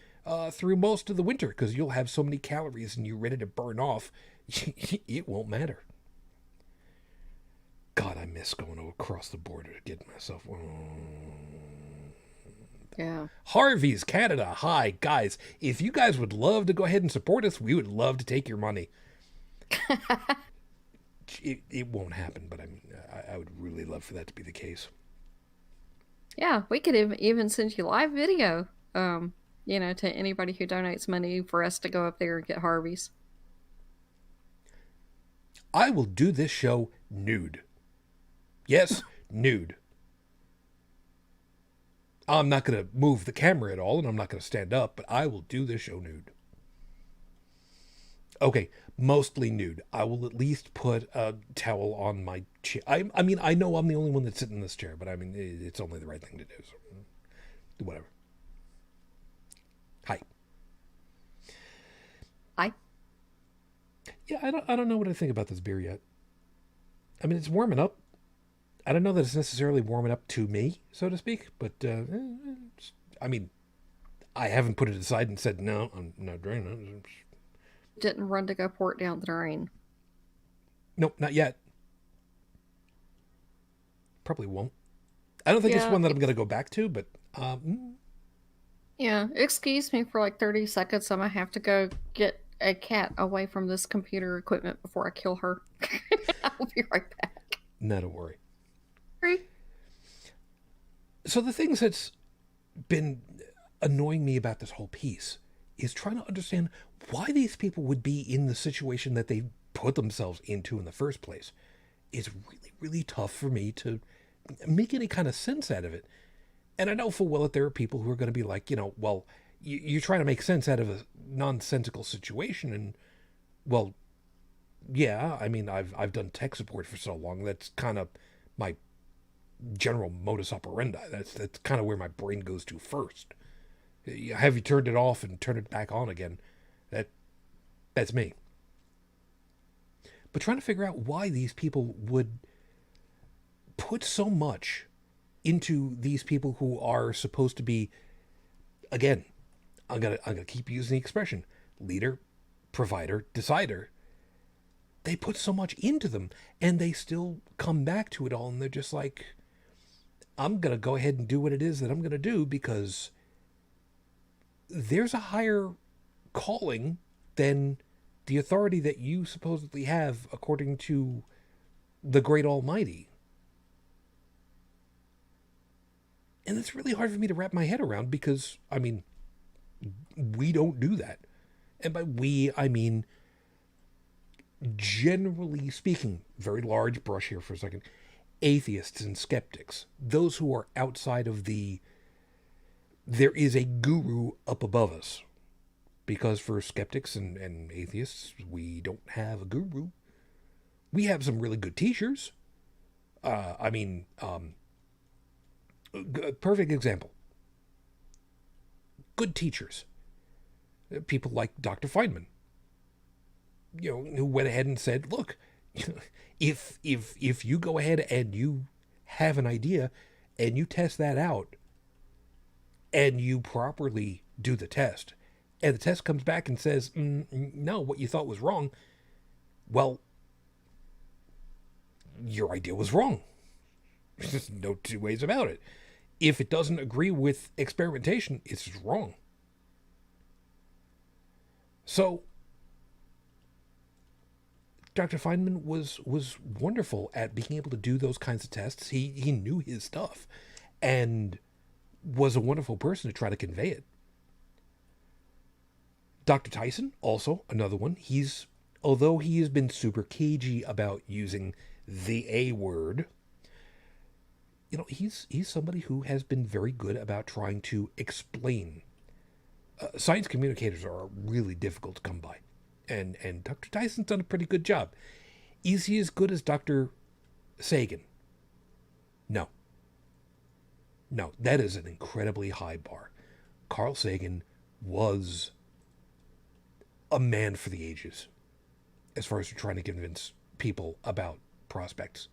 through most of the winter, because you'll have so many calories and you're ready to burn off, it won't matter. God, I miss going across the border to get myself. Yeah. Harvey's Canada. Hi, guys. If you guys would love to go ahead and support us, we would love to take your money. It won't happen, but I mean, I would really love for that to be the case. Yeah, we could even send you live video, to anybody who donates money for us to go up there and get Harvey's. I will do this show nude. Yes, nude. I'm not going to move the camera at all, and I'm not going to stand up, but I will do this show nude. Okay, mostly nude. I will at least put a towel on my chair. I mean, I know I'm the only one that's sitting in this chair, but I mean, it's only the right thing to do. So, whatever. Hi. Yeah, I don't know what I think about this beer yet. I mean, it's warming up. I don't know that it's necessarily warming up to me, so to speak, but I mean, I haven't put it aside and said no. I'm not drinking it. Didn't run to go pour it down the drain. Nope, not yet. Probably won't. I don't think it's Yeah, one that I'm going to go back to, but yeah. Excuse me for like 30 seconds. I'm gonna have to go get a cat away from this computer equipment before I kill her. I'll be right back. not a worry. Sorry. So the things that's been annoying me about this whole piece is trying to understand why these people would be in the situation that they put themselves into in the first place. It's really, really tough for me to make any kind of sense out of it. And I know full well that there are people who are going to be like, well, you're trying to make sense out of a nonsensical situation. And, well, yeah, I mean, I've done tech support for so long. That's kind of my general modus operandi. That's kind of where my brain goes to first. Have you turned it off and turned it back on again? That's me. But trying to figure out why these people would put so much into these people who are supposed to be, again, I'm gonna keep using the expression, leader, provider, decider. They put so much into them, and they still come back to it all, and they're just like, I'm gonna go ahead and do what it is that I'm gonna do because there's a higher calling than the authority that you supposedly have according to the great almighty. And it's really hard for me to wrap my head around because, I mean, we don't do that. And by we, I mean, generally speaking, very large brush here for a second, atheists and skeptics, those who are outside of there is a guru up above us. Because for skeptics and atheists, we don't have a guru. We have some really good teachers. Perfect example. Good teachers. People like Dr. Feynman. Who went ahead and said, look, if you go ahead and you have an idea and you test that out and you properly do the test, and the test comes back and says, no, what you thought was wrong, well, your idea was wrong. There's just no two ways about it. If it doesn't agree with experimentation, it's just wrong. So, Dr. Feynman was wonderful at being able to do those kinds of tests. He knew his stuff and was a wonderful person to try to convey it. Dr. Tyson, also another one. Although he has been super cagey about using the A word, he's somebody who has been very good about trying to explain. Science communicators are really difficult to come by. And Dr. Tyson's done a pretty good job. Is he as good as Dr. Sagan? No. No, that is an incredibly high bar. Carl Sagan was a man for the ages as far as trying to convince people about prospects.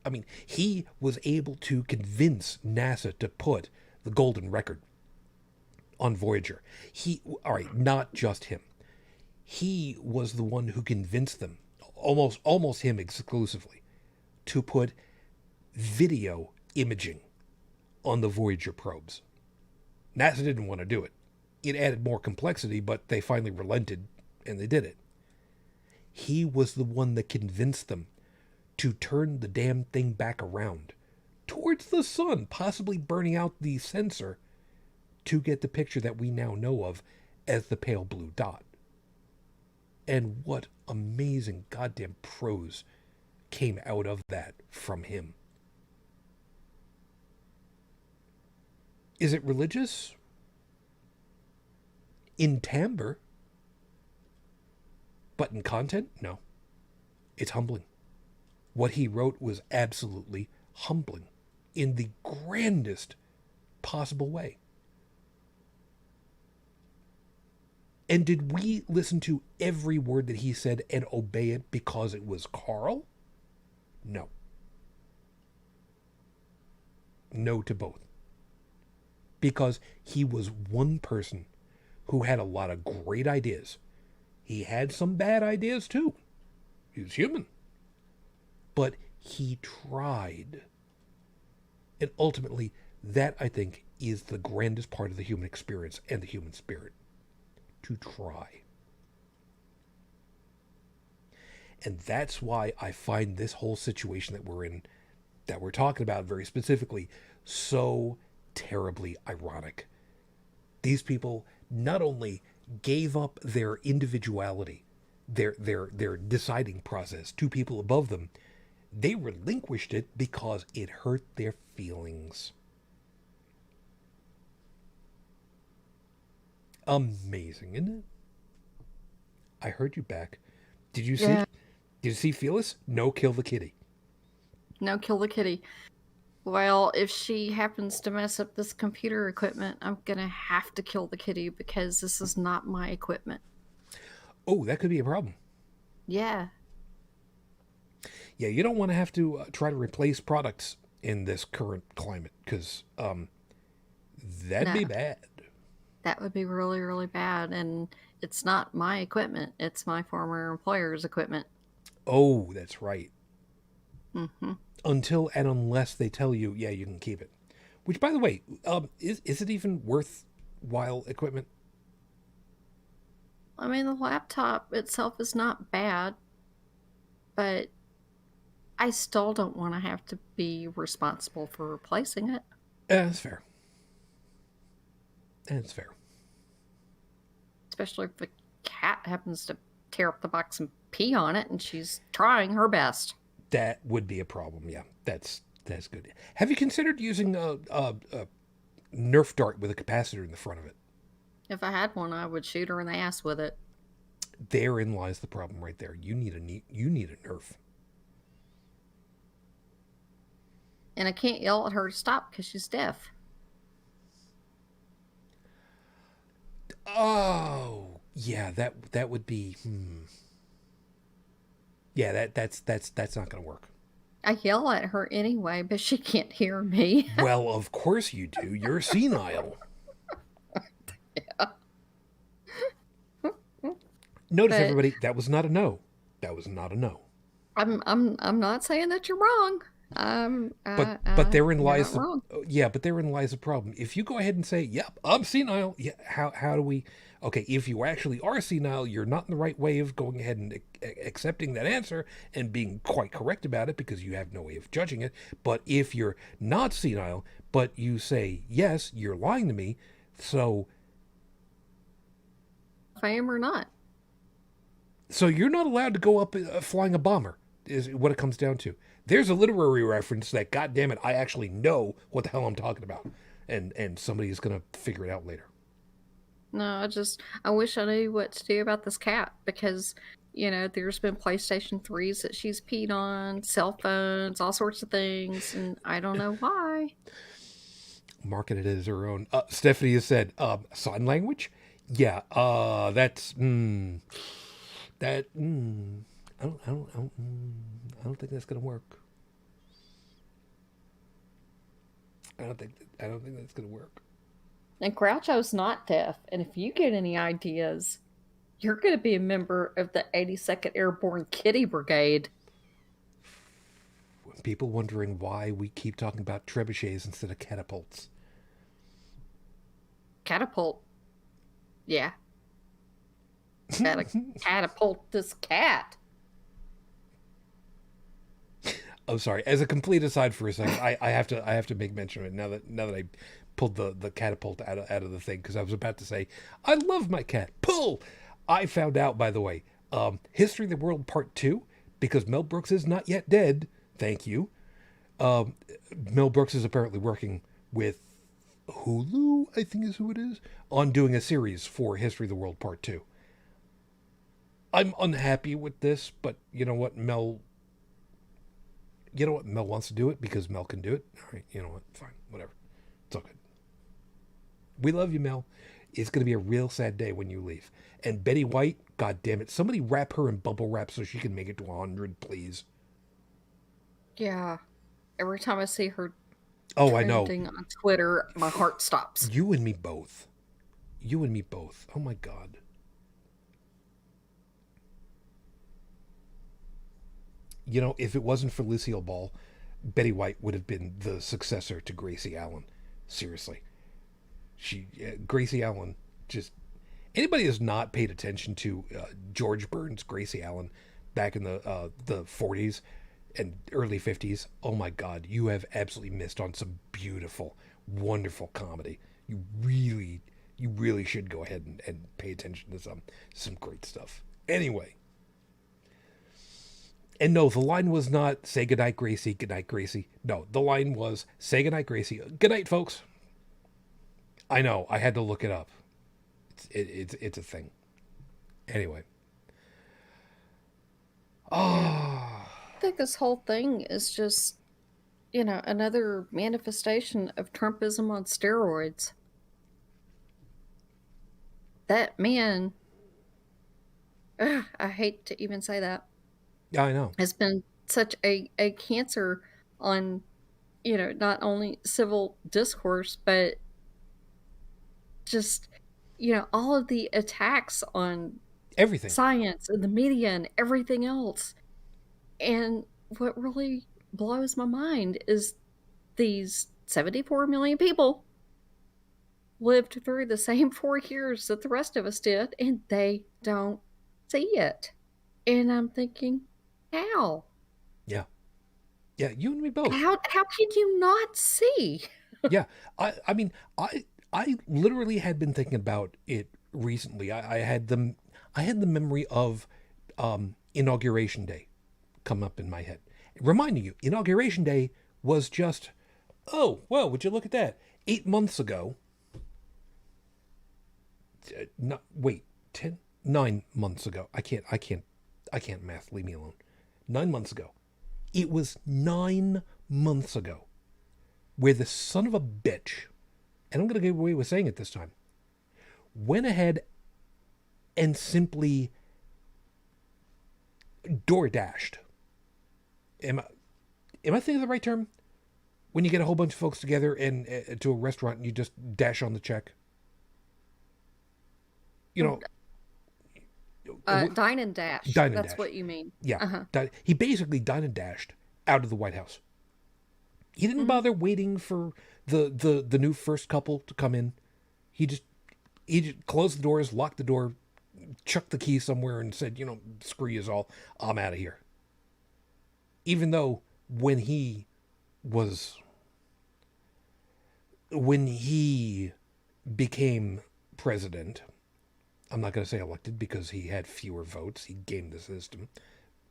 I mean, he was able to convince NASA to put the golden record on Voyager. Not just him. He was the one who convinced them, almost him exclusively, to put video imaging on the Voyager probes. NASA didn't want to do it. It added more complexity, but they finally relented and they did it. He was the one that convinced them to turn the damn thing back around towards the sun, possibly burning out the sensor to get the picture that we now know of as the pale blue dot. And what amazing goddamn prose came out of that from him. Is it religious? In timbre. But in content? No. It's humbling. What he wrote was absolutely humbling in the grandest possible way. And did we listen to every word that he said and obey it because it was Carl? No. No to both. Because he was one person who had a lot of great ideas. He had some bad ideas too. He was human. But he tried. And ultimately, that, I think, is the grandest part of the human experience and the human spirit. To try. And that's why I find this whole situation that we're in, that we're talking about very specifically, so terribly ironic. These people not only gave up their individuality, their deciding process to people above them. They relinquished it because it hurt their feelings. Amazing, isn't it? I heard you back. Did you see? Yeah. Did you see Phyllis? No, kill the kitty. No, kill the kitty. Well, if she happens to mess up this computer equipment, I'm gonna have to kill the kitty because this is not my equipment. Oh, that could be a problem. Yeah. Yeah, you don't want to have to try to replace products in this current climate because that'd be No. bad. That would be really, really bad. And it's not my equipment, it's my former employer's equipment. Oh, that's right. Mm-hmm. Until and unless they tell you, yeah, you can keep it. Which, by the way, is it even worthwhile equipment? I mean, the laptop itself is not bad, but I still don't want to have to be responsible for replacing it. That's fair. That's fair. Especially if the cat happens to tear up the box and pee on it and she's trying her best. That would be a problem. Yeah, that's good. Have you considered using a Nerf dart with a capacitor in the front of it? If I had one, I would shoot her in the ass with it. Therein lies the problem right there. You need a Nerf. And I can't yell at her to stop because she's deaf. Oh, yeah, that would be. Yeah, that's not going to work. I yell at her anyway, but she can't hear me. Well, of course you do. You're senile. Yeah. Notice, But- everybody, that was not a no. That was not a no. I'm not saying that you're wrong. But therein you're lies not wrong. but therein lies the problem. If you go ahead and say, "Yep, I'm senile," yeah, how do we? Okay, if you actually are senile, you're not in the right way of going ahead and accepting that answer and being quite correct about it because you have no way of judging it. But if you're not senile, but you say yes, you're lying to me. So If I am or not. you're not allowed to go up flying a bomber. Is what it comes down to. There's a literary reference that, goddamn it, I actually know what the hell I'm talking about, and somebody's gonna figure it out later. No, I wish I knew what to do about this cat because, there's been PlayStation 3s that she's peed on, cell phones, all sorts of things, and I don't know why. Marketed as her own. Stephanie has said, sign language? Yeah, that's, that, I don't think that's gonna work. I don't think that's gonna work. And Groucho's not deaf, and if you get any ideas, you're going to be a member of the 82nd Airborne Kitty Brigade. People wondering why we keep talking about trebuchets instead of catapults. Catapult. Yeah. Gotta catapult this cat. I'm sorry. As a complete aside for a second, I have to make mention of it now that I pulled the catapult out of the thing because I was about to say I love my cat. Pull. I found out, by the way, History of the World Part 2, because Mel Brooks is not yet dead. Thank you. Mel Brooks is apparently working with Hulu, I think is who it is, on doing a series for History of the World Part 2. I'm unhappy with this, but you know what, Mel wants to do it because Mel can do it. All right, you know what? Fine, whatever. It's all good. We love you, Mel. It's going to be a real sad day when you leave. And Betty White, God damn it, somebody wrap her in bubble wrap so she can make it to 100, please. Yeah. Every time I see her Oh, I know. trending on Twitter, my heart stops. You and me both. You and me both. Oh my God. You know, if it wasn't for Lucille Ball, Betty White would have been the successor to Gracie Allen. Seriously. Gracie Allen, just anybody who's not paid attention to George Burns' Gracie Allen back in the 40s and early 50s, oh my God, you have absolutely missed on some beautiful, wonderful comedy. You really You really should go ahead and pay attention to some great stuff. Anyway. And no, the line was not, say goodnight, Gracie, goodnight, Gracie. No, the line was, say goodnight, Gracie. Good night, folks. I know, I had to look it up. It's a thing. Anyway. I think this whole thing is just, another manifestation of Trumpism on steroids. That man, I hate to even say that, Yeah, I know. has been such a cancer on, not only civil discourse, but just, all of the attacks on Everything. science and the media and everything else. And what really blows my mind is these 74 million people lived through the same 4 years that the rest of us did, and they don't see it. And I'm thinking, how? Yeah. Yeah, you and me both. How can you not see? Yeah. I mean, I literally had been thinking about it recently. I had the memory of Inauguration Day come up in my head. Reminding you, Inauguration Day was just, oh, well, would you look at that? 8 months ago. No, wait, 9 months ago. I can't math. Leave me alone. 9 months ago. It was 9 months ago where the son of a bitch, and I'm going to get away with saying it this time, went ahead and simply door dashed. Am I thinking of the right term? When you get a whole bunch of folks together and to a restaurant and you just dash on the check? Dine and dash. Dine and That's dash. what you mean. Yeah. He basically dined and dashed out of the White House. He didn't bother waiting for the new first couple to come in. He just closed the doors, locked the door, chucked the key somewhere, and said, screw you all, I'm out of here. Even though when he became president, I'm not going to say elected because he had fewer votes. He gamed the system.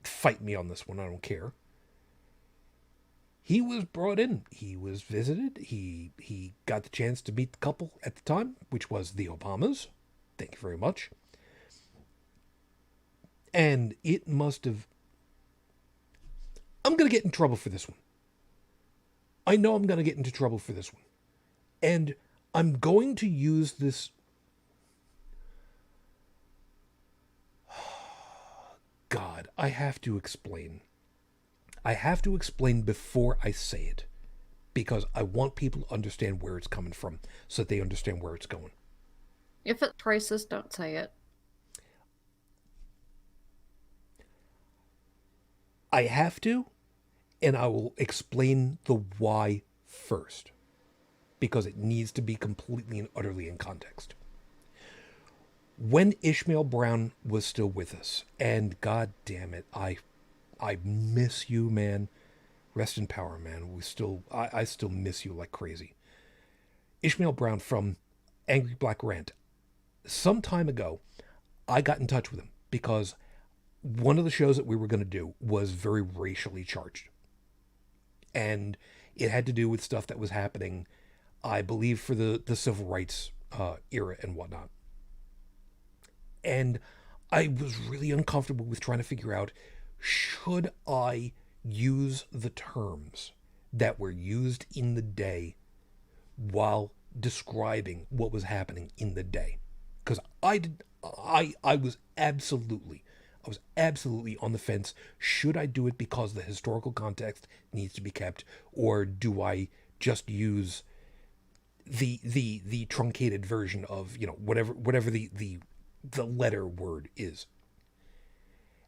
Fight me on this one. I don't care. He was brought in. He was visited. He got the chance to meet the couple at the time, which was the Obamas. Thank you very much. And it must have... I'm going to get in trouble for this one. I know I'm going to get into trouble for this one. And I'm going to use this... God, I have to explain. I have to explain before I say it. Because I want people to understand where it's coming from so that they understand where it's going. If it's racist, don't say it. I have to, and I will explain the why first. Because it needs to be completely and utterly in context. When Ishmael Brown was still with us, and god damn it, I miss you, man. Rest in power, man. I still miss you like crazy. Ishmael Brown from Angry Black Rant. Some time ago, I got in touch with him because one of the shows that we were going to do was very racially charged. And it had to do with stuff that was happening, I believe, for the civil rights era and whatnot. And I was really uncomfortable with trying to figure out, should I use the terms that were used in the day while describing what was happening in the day? Because I was absolutely on the fence. Should I do it because the historical context needs to be kept, or do I just use the truncated version of, whatever the letter word is?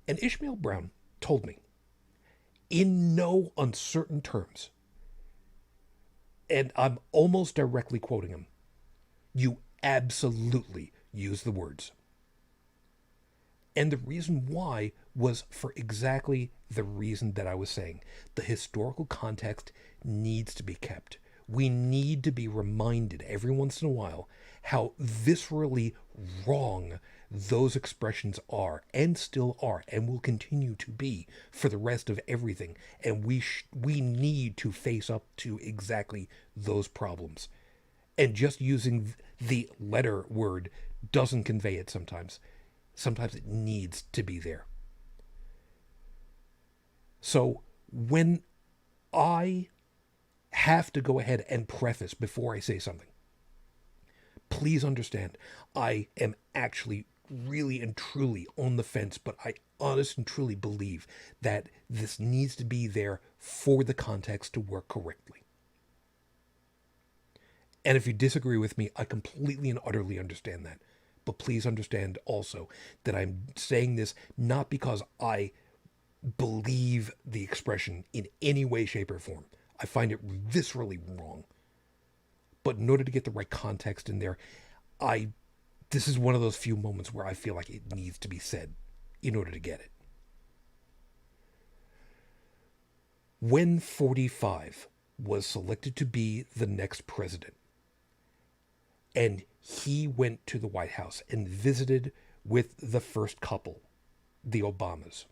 And Ishmael Brown told me, in no uncertain terms, and I'm almost directly quoting him, you absolutely use the words. And the reason why was for exactly the reason that I was saying. The historical context needs to be kept. We need to be reminded every once in a while how viscerally wrong those expressions are, and still are, and will continue to be for the rest of everything. And we need to face up to exactly those problems. And just using the letter word doesn't convey it sometimes. Sometimes it needs to be there. So when I have to go ahead and preface before I say something, please understand, I am actually really and truly on the fence, but I honestly and truly believe that this needs to be there for the context to work correctly. And if you disagree with me, I completely and utterly understand that. But please understand also that I'm saying this not because I believe the expression in any way, shape, or form. I find it viscerally wrong. But in order to get the right context in there, this is one of those few moments where I feel like it needs to be said in order to get it. When 45 was selected to be the next president, and he went to the White House and visited with the first couple, the Obamas,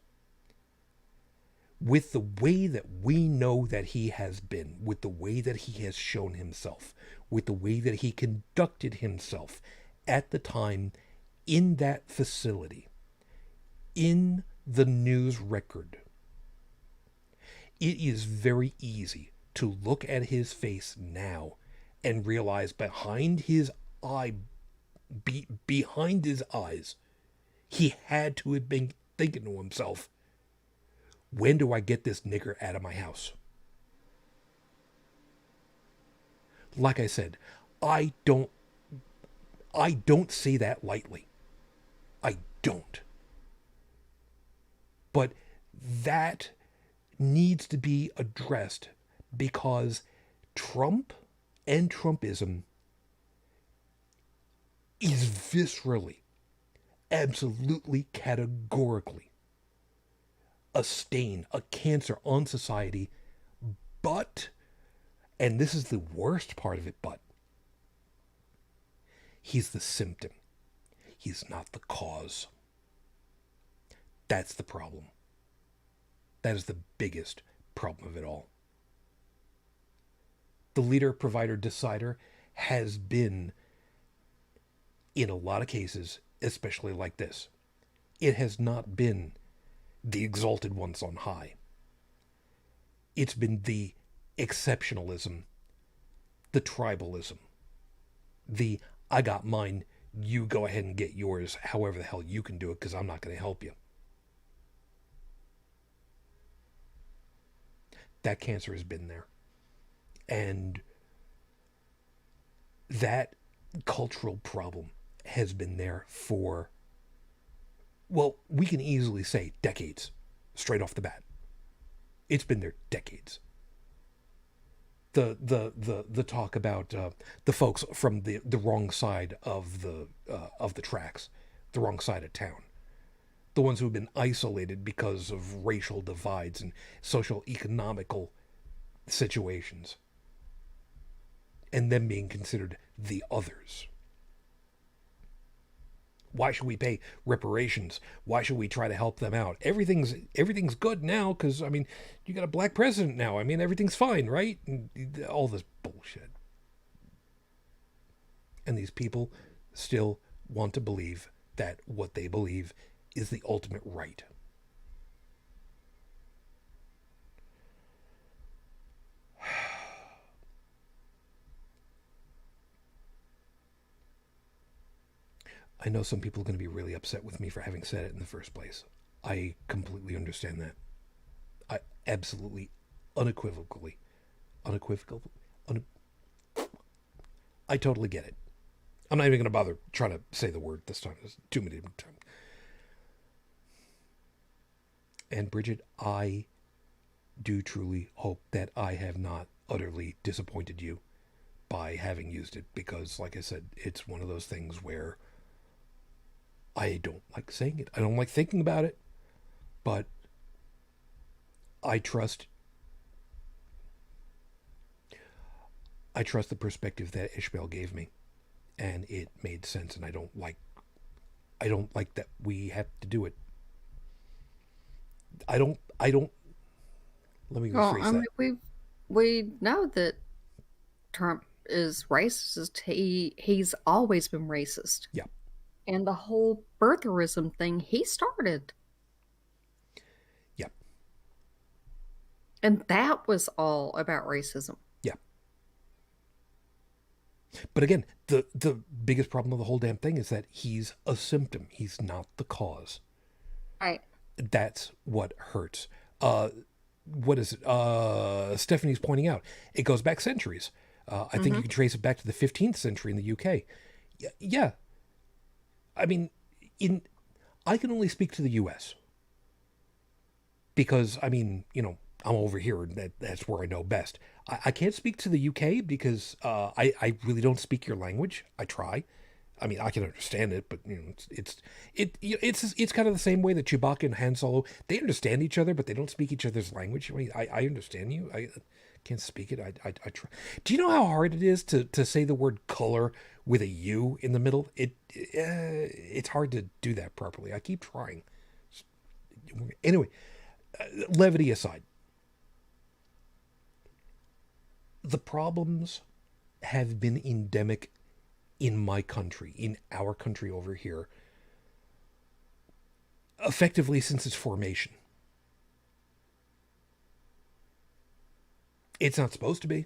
with the way that we know that he has been, with the way that he has shown himself, with the way that he conducted himself at the time in that facility, in the news record, it is very easy to look at his face now and realize behind his eyes, he had to have been thinking to himself, when do I get this nigger out of my house? Like I said, I don't say that lightly. I don't. But that needs to be addressed because Trump and Trumpism is viscerally, absolutely categorically a stain, a cancer on society. But, and this is the worst part of it, but he's the symptom. He's not the cause. That's the problem. That is the biggest problem of it all. The leader, provider, decider has been, in a lot of cases, especially like this, it has not been the exalted ones on high. It's been the exceptionalism, the tribalism, the I got mine, you go ahead and get yours however the hell you can do it because I'm not going to help you. That cancer has been there. And that cultural problem has been there for, well, we can easily say decades, straight off the bat. It's been there decades. The talk about the folks from the wrong side of the tracks, the wrong side of town, the ones who have been isolated because of racial divides and social economical situations, and them being considered the others. Why should we pay reparations? Why should we try to help them out? Everything's good now because, I mean, you got a black president now. I mean, everything's fine, right? And all this bullshit. And these people still want to believe that what they believe is the ultimate right. I know some people are going to be really upset with me for having said it in the first place. I completely understand that. I absolutely, unequivocally, I totally get it. I'm not even going to bother trying to say the word this time. There's too many times. And Brigid, I do truly hope that I have not utterly disappointed you by having used it, because, like I said, it's one of those things where I don't like saying it. I don't like thinking about it. But I trust I trust the perspective that Ishmael gave me, and it made sense. And I don't like that we have to do it. I don't. Let me Well, rephrase I mean, that. we know that Trump is racist. He's always been racist, Yeah, and the whole birtherism thing he started, yeah, and that was all about racism. yeah. But again, the biggest problem of the whole damn thing is that he's a symptom. He's not the cause. Right. That's what hurts. What is it? Stephanie's pointing out it goes back centuries. I think Mm-hmm. you can trace it back to the 15th century in the UK. Yeah, I mean, in I can only speak to the U.S. because I mean, I'm over here, and that's where I know best. I can't speak to the UK because I really don't speak your language. I try. I mean, I can understand it, but it's kind of the same way that Chewbacca and Han Solo, they understand each other, but they don't speak each other's language. I mean, I understand you. I can't speak it. I try. Do you know how hard it is to say the word color with a U in the middle? It's hard to do that properly. I keep trying. Anyway, levity aside, the problems have been endemic in my country, in our country over here, effectively since its formation. It's not supposed to be.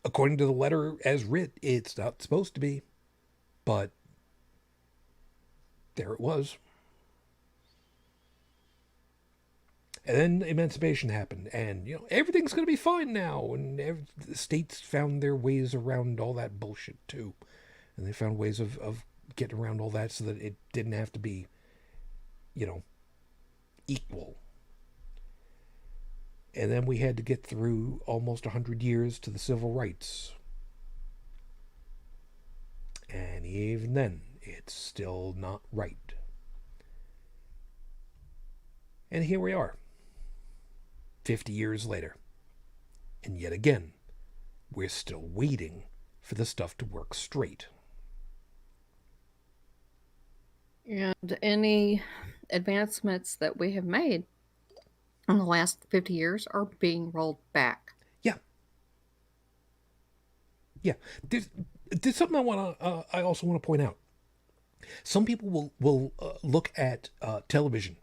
According to the letter as writ, it's not supposed to be. But there it was. And then emancipation happened, and everything's going to be fine now. And the states found their ways around all that bullshit too, and they found ways of getting around all that so that it didn't have to be, equal. And then we had to get through almost 100 years to the civil rights, and even then, it's still not right. And here we are. 50 years later. And yet again, we're still waiting for the stuff to work straight. And any advancements that we have made in the last 50 years are being rolled back. Yeah. Yeah. There's something I also want to point out. Some people will look at television.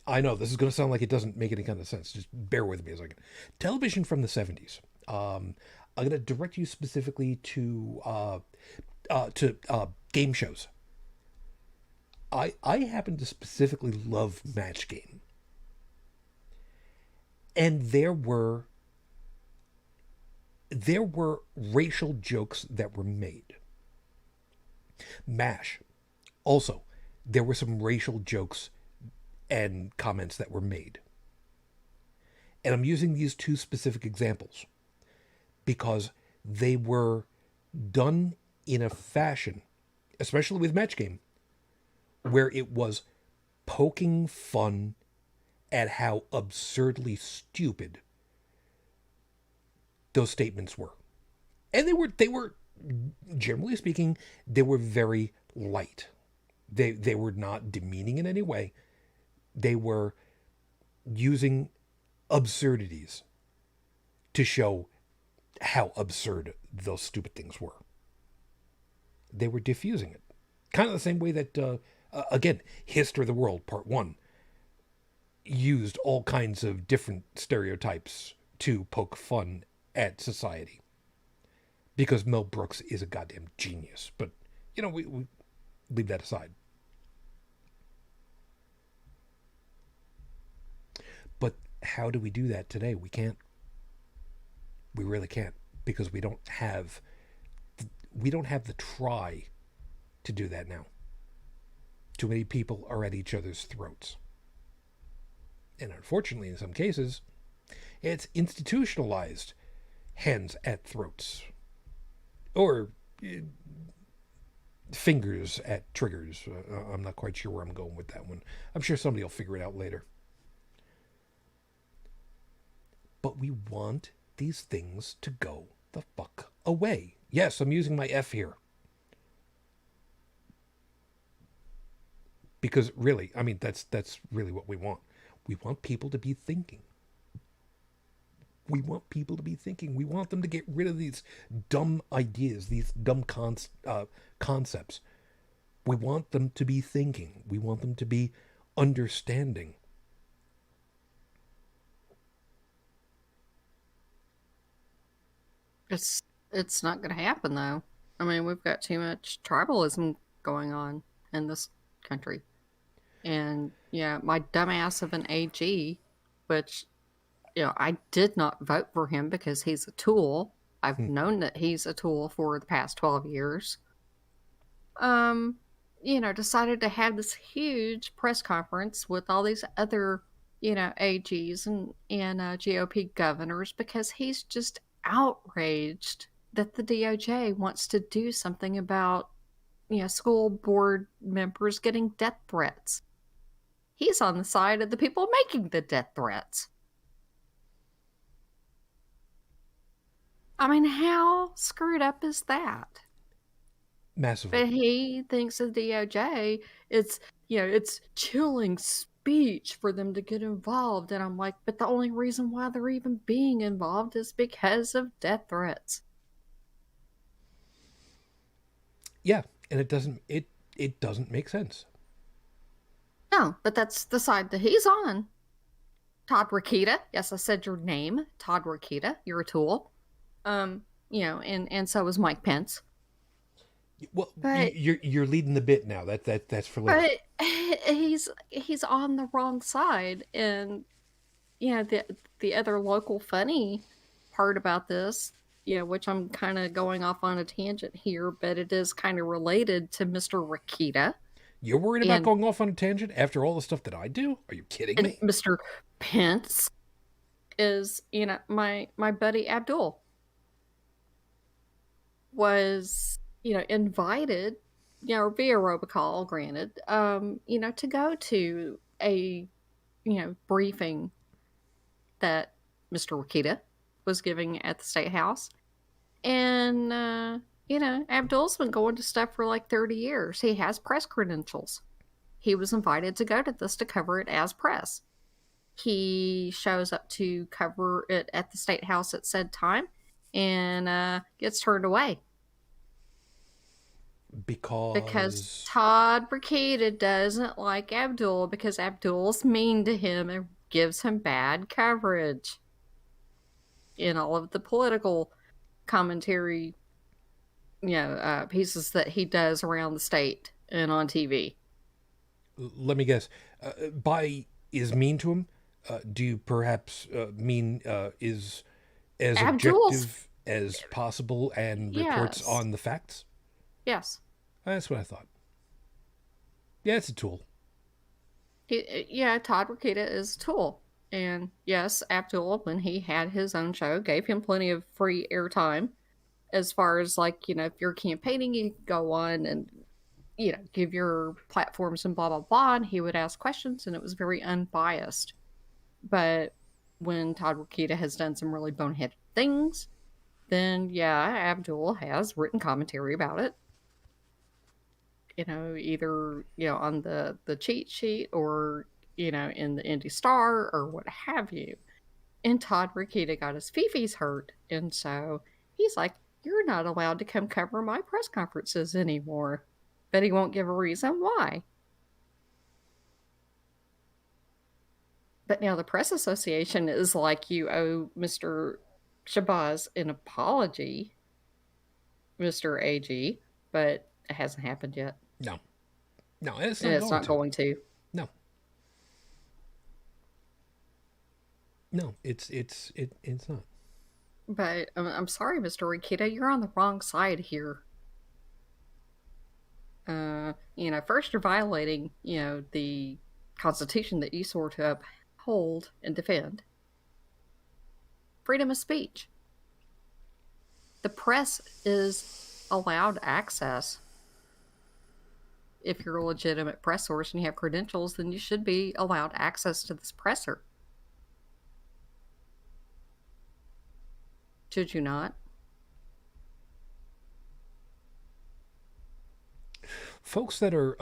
I know this is going to sound like it doesn't make any kind of sense. Just bear with me a second. Television from the 70s. I'm going to direct you specifically to game shows. I happen to specifically love Match Game. And there were racial jokes that were made. MASH. Also, there were some racial jokes and comments that were made. And I'm using these two specific examples because they were done in a fashion, especially with Match Game, where it was poking fun at how absurdly stupid those statements were. And they were generally speaking, they were very light. They were not demeaning in any way. They were using absurdities to show how absurd those stupid things were. They were diffusing it. Kind of the same way that, again, History of the World, Part 1, used all kinds of different stereotypes to poke fun at society. Because Mel Brooks is a goddamn genius. But, we leave that aside. But how do we do that today? We can't. We really can't, because we don't have the try to do that now. Too many people are at each other's throats. And unfortunately, in some cases, it's institutionalized hands at throats. Or fingers at triggers. I'm not quite sure where I'm going with that one. I'm sure somebody will figure it out later. But we want these things to go the fuck away. Yes, I'm using my F here. Because really, I mean, that's really what we want. We want people to be thinking. We want people to be thinking. We want them to get rid of these dumb ideas, these dumb concepts. We want them to be thinking. We want them to be understanding. It's not going to happen though. I mean, we've got too much tribalism going on in this country. And yeah, my dumbass of an AG, which I did not vote for him because he's a tool. I've known that he's a tool for the past 12 years. Decided to have this huge press conference with all these other, AGs and GOP governors because he's just outraged that the DOJ wants to do something about, school board members getting death threats. He's on the side of the people making the death threats. I mean, how screwed up is that? Massively. But he thinks the DOJ, it's chilling speech for them to get involved. And I'm like, but the only reason why they're even being involved is because of death threats. Yeah, and it doesn't make sense. No, but that's the side that he's on. Todd Rokita. Yes, I said your name, Todd Rokita. You're a tool. And so is Mike Pence. Well, but, you're leading the bit now. That's for later. But he's on the wrong side, and the other local funny part about this, which I'm kind of going off on a tangent here, but it is kind of related to Mr. Rokita. You're worried about going off on a tangent after all the stuff that I do? Are you kidding me? Mr. Pence is, my buddy Abdul was, invited, via robocall, granted, to go to a, briefing that Mr. Rokita was giving at the State House. And, Abdul's been going to stuff for like 30 years. He has press credentials. He was invited to go to this to cover it as press. He shows up to cover it at the State House at said time and gets turned away. Because Todd Brigid doesn't like Abdul because Abdul's mean to him and gives him bad coverage in all of the political commentary, pieces that he does around the state and on TV. Let me guess. By is mean to him, do you perhaps mean is as objective as possible and reports on the facts? Yes. That's what I thought. Yeah, it's a tool. Todd Rokita is a tool. And yes, Abdul, when he had his own show, gave him plenty of free airtime. As far as if you're campaigning, you can go on and, give your platforms and blah, blah, blah. And he would ask questions and it was very unbiased. But when Todd Rokita has done some really boneheaded things, then Abdul has written commentary about it. Either, on the cheat sheet or, in the Indy Star or what have you. And Todd Rokita got his fifis hurt. And so he's like, you're not allowed to come cover my press conferences anymore. But he won't give a reason why. But now the Press Association is like, you owe Mr. Shabazz an apology, Mr. AG, but it hasn't happened yet. No, it's not going to. No, it's not. But I'm sorry, Mr. Rokita, you're on the wrong side here. First you're violating, the Constitution that you swore to uphold and defend. Freedom of speech. The press is allowed access. If you're a legitimate press source and you have credentials, then you should be allowed access to this presser. Should you not? folks that are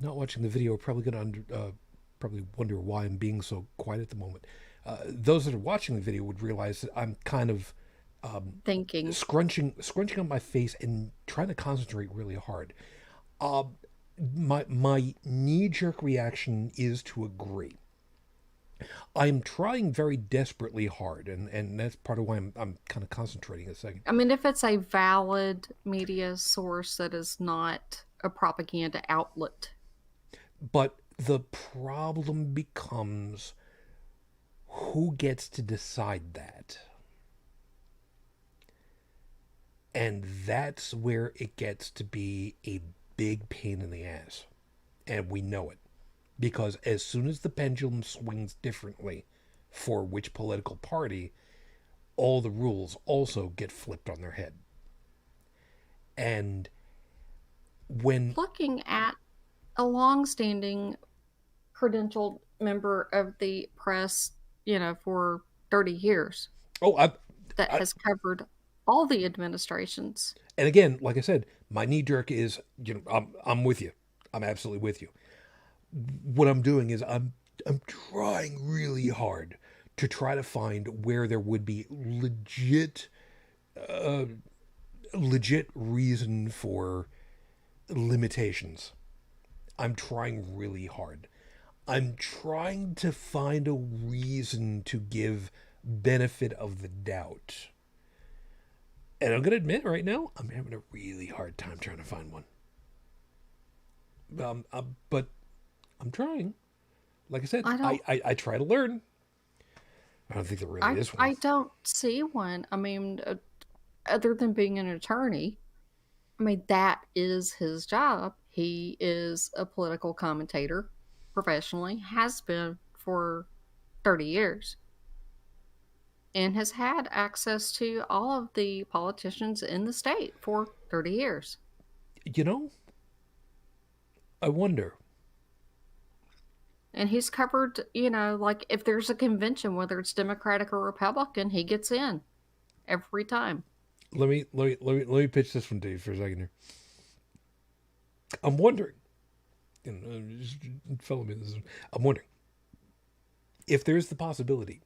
not watching the video are probably going to probably wonder why I'm being so quiet at the moment. Those that are watching the video would realize that I'm kind of Thinking. scrunching up my face and trying to concentrate really hard. Uh, my knee jerk reaction is to agree. I'm trying very desperately hard, and that's part of why I'm kind of concentrating a second. I mean, if it's a valid media source that is not a propaganda outlet. But the problem becomes who gets to decide that? And that's where it gets to be a big pain in the ass. And we know it. Because as soon as the pendulum swings differently for which political party, all the rules also get flipped on their head. And when Looking at a long-standing credentialed member of the press, for 30 years oh, that has covered all the administrations. and again, like I said, my knee jerk is, I'm with you. I'm absolutely with you. What I'm doing is I'm trying really hard to try to find where there would be legit reason for limitations. I'm trying really hard. I'm trying to find a reason to give benefit of the doubt. And I'm going to admit right now, I'm having a really hard time trying to find one. But I'm trying. Like I said, I try to learn. I don't think there really is one. I don't see one. I mean, other than being an attorney, I mean, that is his job. He is a political commentator professionally, has been for 30 years, and has had access to all of the politicians in the state for 30 years. I wonder. And he's covered, like if there's a convention, whether it's Democratic or Republican, he gets in every time. Let me pitch this one to you for a second here. I'm wondering, just follow me. I'm wondering if there's the possibility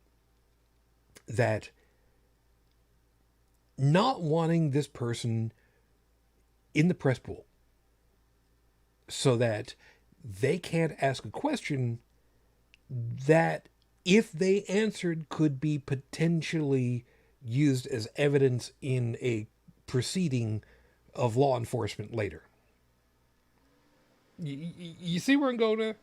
that not wanting this person in the press pool so that they can't ask a question that, if they answered, could be potentially used as evidence in a proceeding of law enforcement later. You see where I'm going there?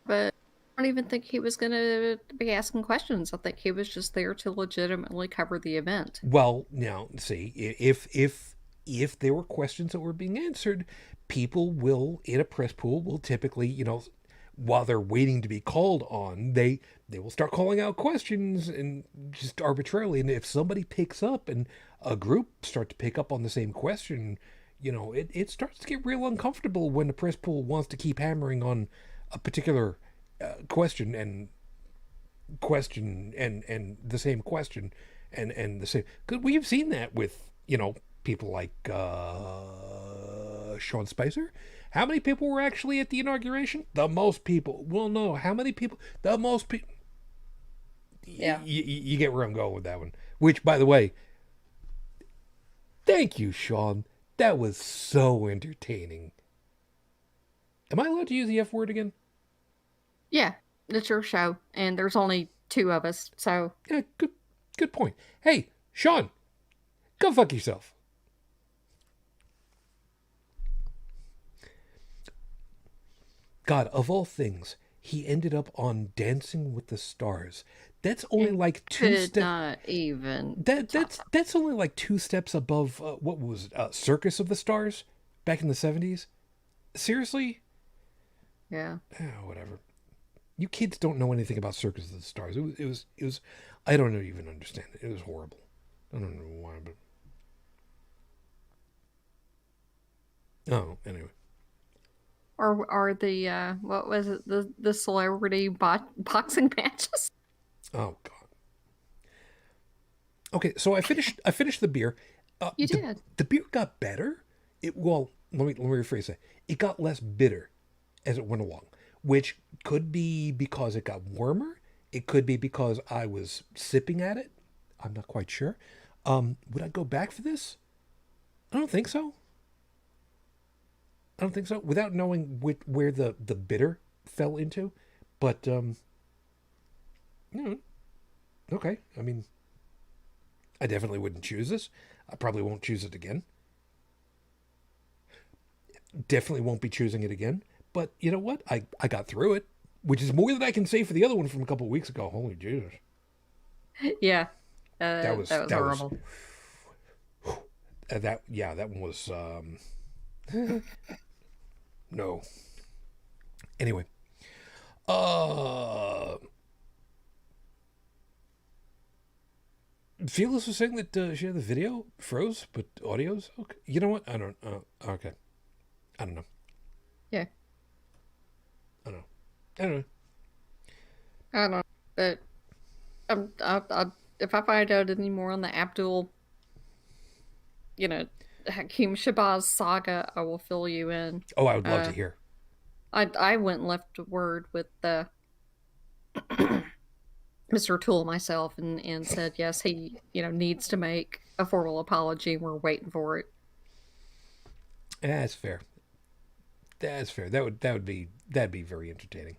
But I don't even think he was going to be asking questions. I think he was just there to legitimately cover the event. Well, now, see, if there were questions that were being answered, people will, in a press pool, will typically, while they're waiting to be called on, they will start calling out questions and just arbitrarily. And if somebody picks up and a group start to pick up on the same question, it starts to get real uncomfortable when the press pool wants to keep hammering on a particular question and the same question and the same. Because we've seen that with, people like Sean Spicer. How many people were actually at the inauguration? The most people. Well, no. How many people? The most people. Yeah. You get where I'm going with that one. Which, by the way, thank you, Sean. That was so entertaining. Am I allowed to use the F word again? Yeah, it's your show, and there's only 2 of us, so. Yeah, good point. Hey, Sean, go fuck yourself. God, of all things, he ended up on Dancing with the Stars. That's only like 2 steps. Not even. That's only like 2 steps above what was it, Circus of the Stars back in the 70s. Seriously? Yeah. Oh, whatever. You kids don't know anything about Circus of the Stars. It was. I don't even understand it. It was horrible. I don't know why, but. Oh, anyway. Or the what was it, the celebrity boxing matches? Oh God. Okay, so I finished the beer. You did. The beer got better. let me rephrase that. It got less bitter as it went along, which could be because it got warmer. It could be because I was sipping at it. I'm not quite sure. Would I go back for this? I don't think so. I don't think so. Without knowing where the bitter fell into, but okay. I mean, I definitely wouldn't choose this. I probably won't choose it again. Definitely won't be choosing it again. But you know what? I got through it, which is more than I can say for the other one from a couple of weeks ago. Holy Jesus. Yeah. That was horrible. That one was no. Anyway, Fearless was saying that she had the video froze, but audio's okay. You know what? I don't. Okay, I don't know. Yeah. I don't know. I don't know. I don't know. But if I find out any more on the Abdul, Hakim Shabazz saga, I will fill you in. Oh, I would love to hear. I went and left word with the Mr. Toole myself and said yes, he needs to make a formal apology. We're waiting for it. That's fair. That's fair. That'd be very entertaining.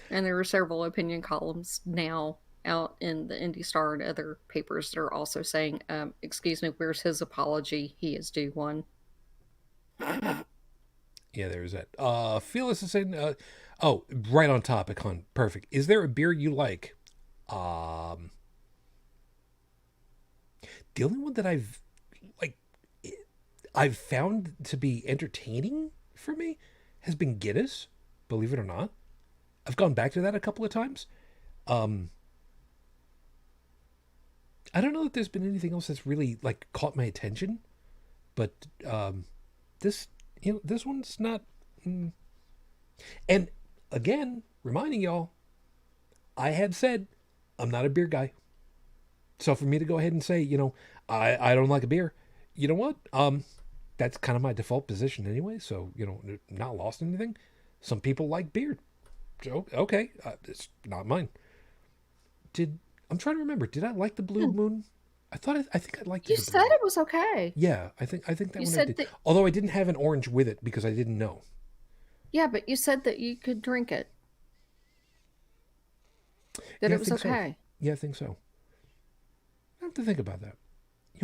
And there are several opinion columns now out in the Indy Star and other papers that are also saying, excuse me, where's his apology? He is due one. Yeah, there's that. Fearless is saying, oh, right on topic, hon. Perfect. Is there a beer you like? The only one that I've found to be entertaining for me has been Guinness, believe it or not. I've gone back to that a couple of times. I don't know that there's been anything else that's really caught my attention, but this one's not. And again, reminding y'all, I had said I'm not a beer guy, so for me to go ahead and say I don't like a beer, you know what? That's kind of my default position anyway. So not lost anything. Some people like beer. So, okay, it's not mine. I'm trying to remember? Did I like the Blue Moon? I think I liked it. You said it was okay. Yeah, I think that you one said I did. Although I didn't have an orange with it because I didn't know. Yeah, but you said that you could drink it. That it was okay. So. Yeah, I think so. I have to think about that.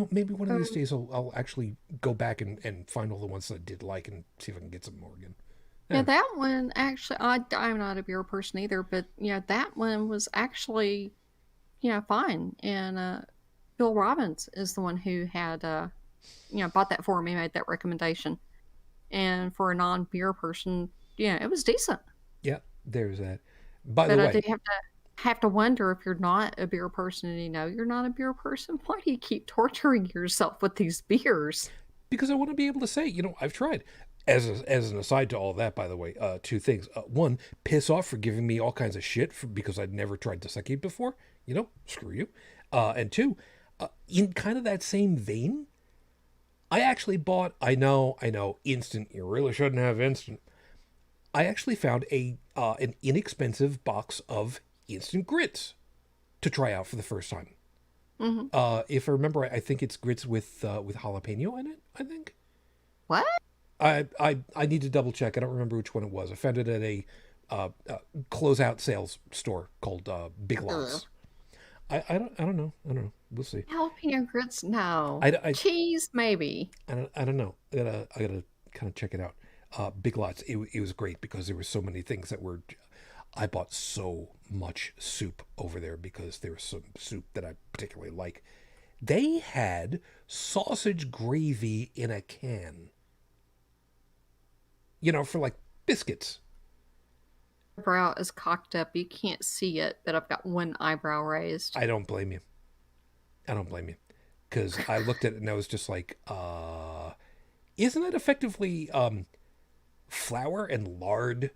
Maybe one of these days I'll actually go back and find all the ones that I did like and see if I can get some more again. Yeah, that one actually, I'm not a beer person either, but that one was actually, fine. And Bill Robbins is the one who had, bought that for me, made that recommendation. And for a non-beer person, it was decent. Yeah, there's that. By the way, I do have to wonder, if you're not a beer person and you're not a beer person, why do you keep torturing yourself with these beers? Because I want to be able to say, I've tried. As an aside to all that, by the way, two things. One, piss off for giving me all kinds of shit because I'd never tried Dissonance before. Screw you. And two, in kind of that same vein, I actually bought, I know, instant. You really shouldn't have instant. I actually found an inexpensive box of instant grits to try out for the first time. Mm-hmm. If I remember, I think it's grits with jalapeno in it, I think. What? I need to double check. I don't remember which one it was. I found it at a closeout sales store called Big Lots. I don't know. We'll see. Jalapeno grits? No. Cheese? Maybe. I don't know. I gotta kind of check it out. Big Lots. It was great because there were so many things that were. I bought so much soup over there because there was some soup that I particularly like. They had sausage gravy in a can. For biscuits. Brow is cocked up. You can't see it, but I've got one eyebrow raised. I don't blame you. Because I looked at it and I was just like, isn't that effectively flour and lard?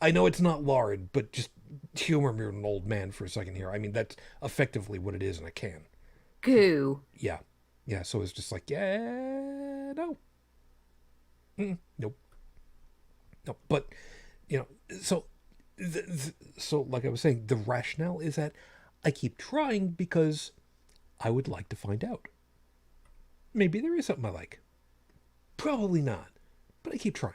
I know it's not lard, but just humor me, an old man, for a second here. I mean, that's effectively what it is in a can. Goo. Yeah. So it's just like, yeah, no. Nope. No. But, you know, so, so like I was saying, the rationale is that I keep trying because I would like to find out. Maybe there is something I like. Probably not. But I keep trying.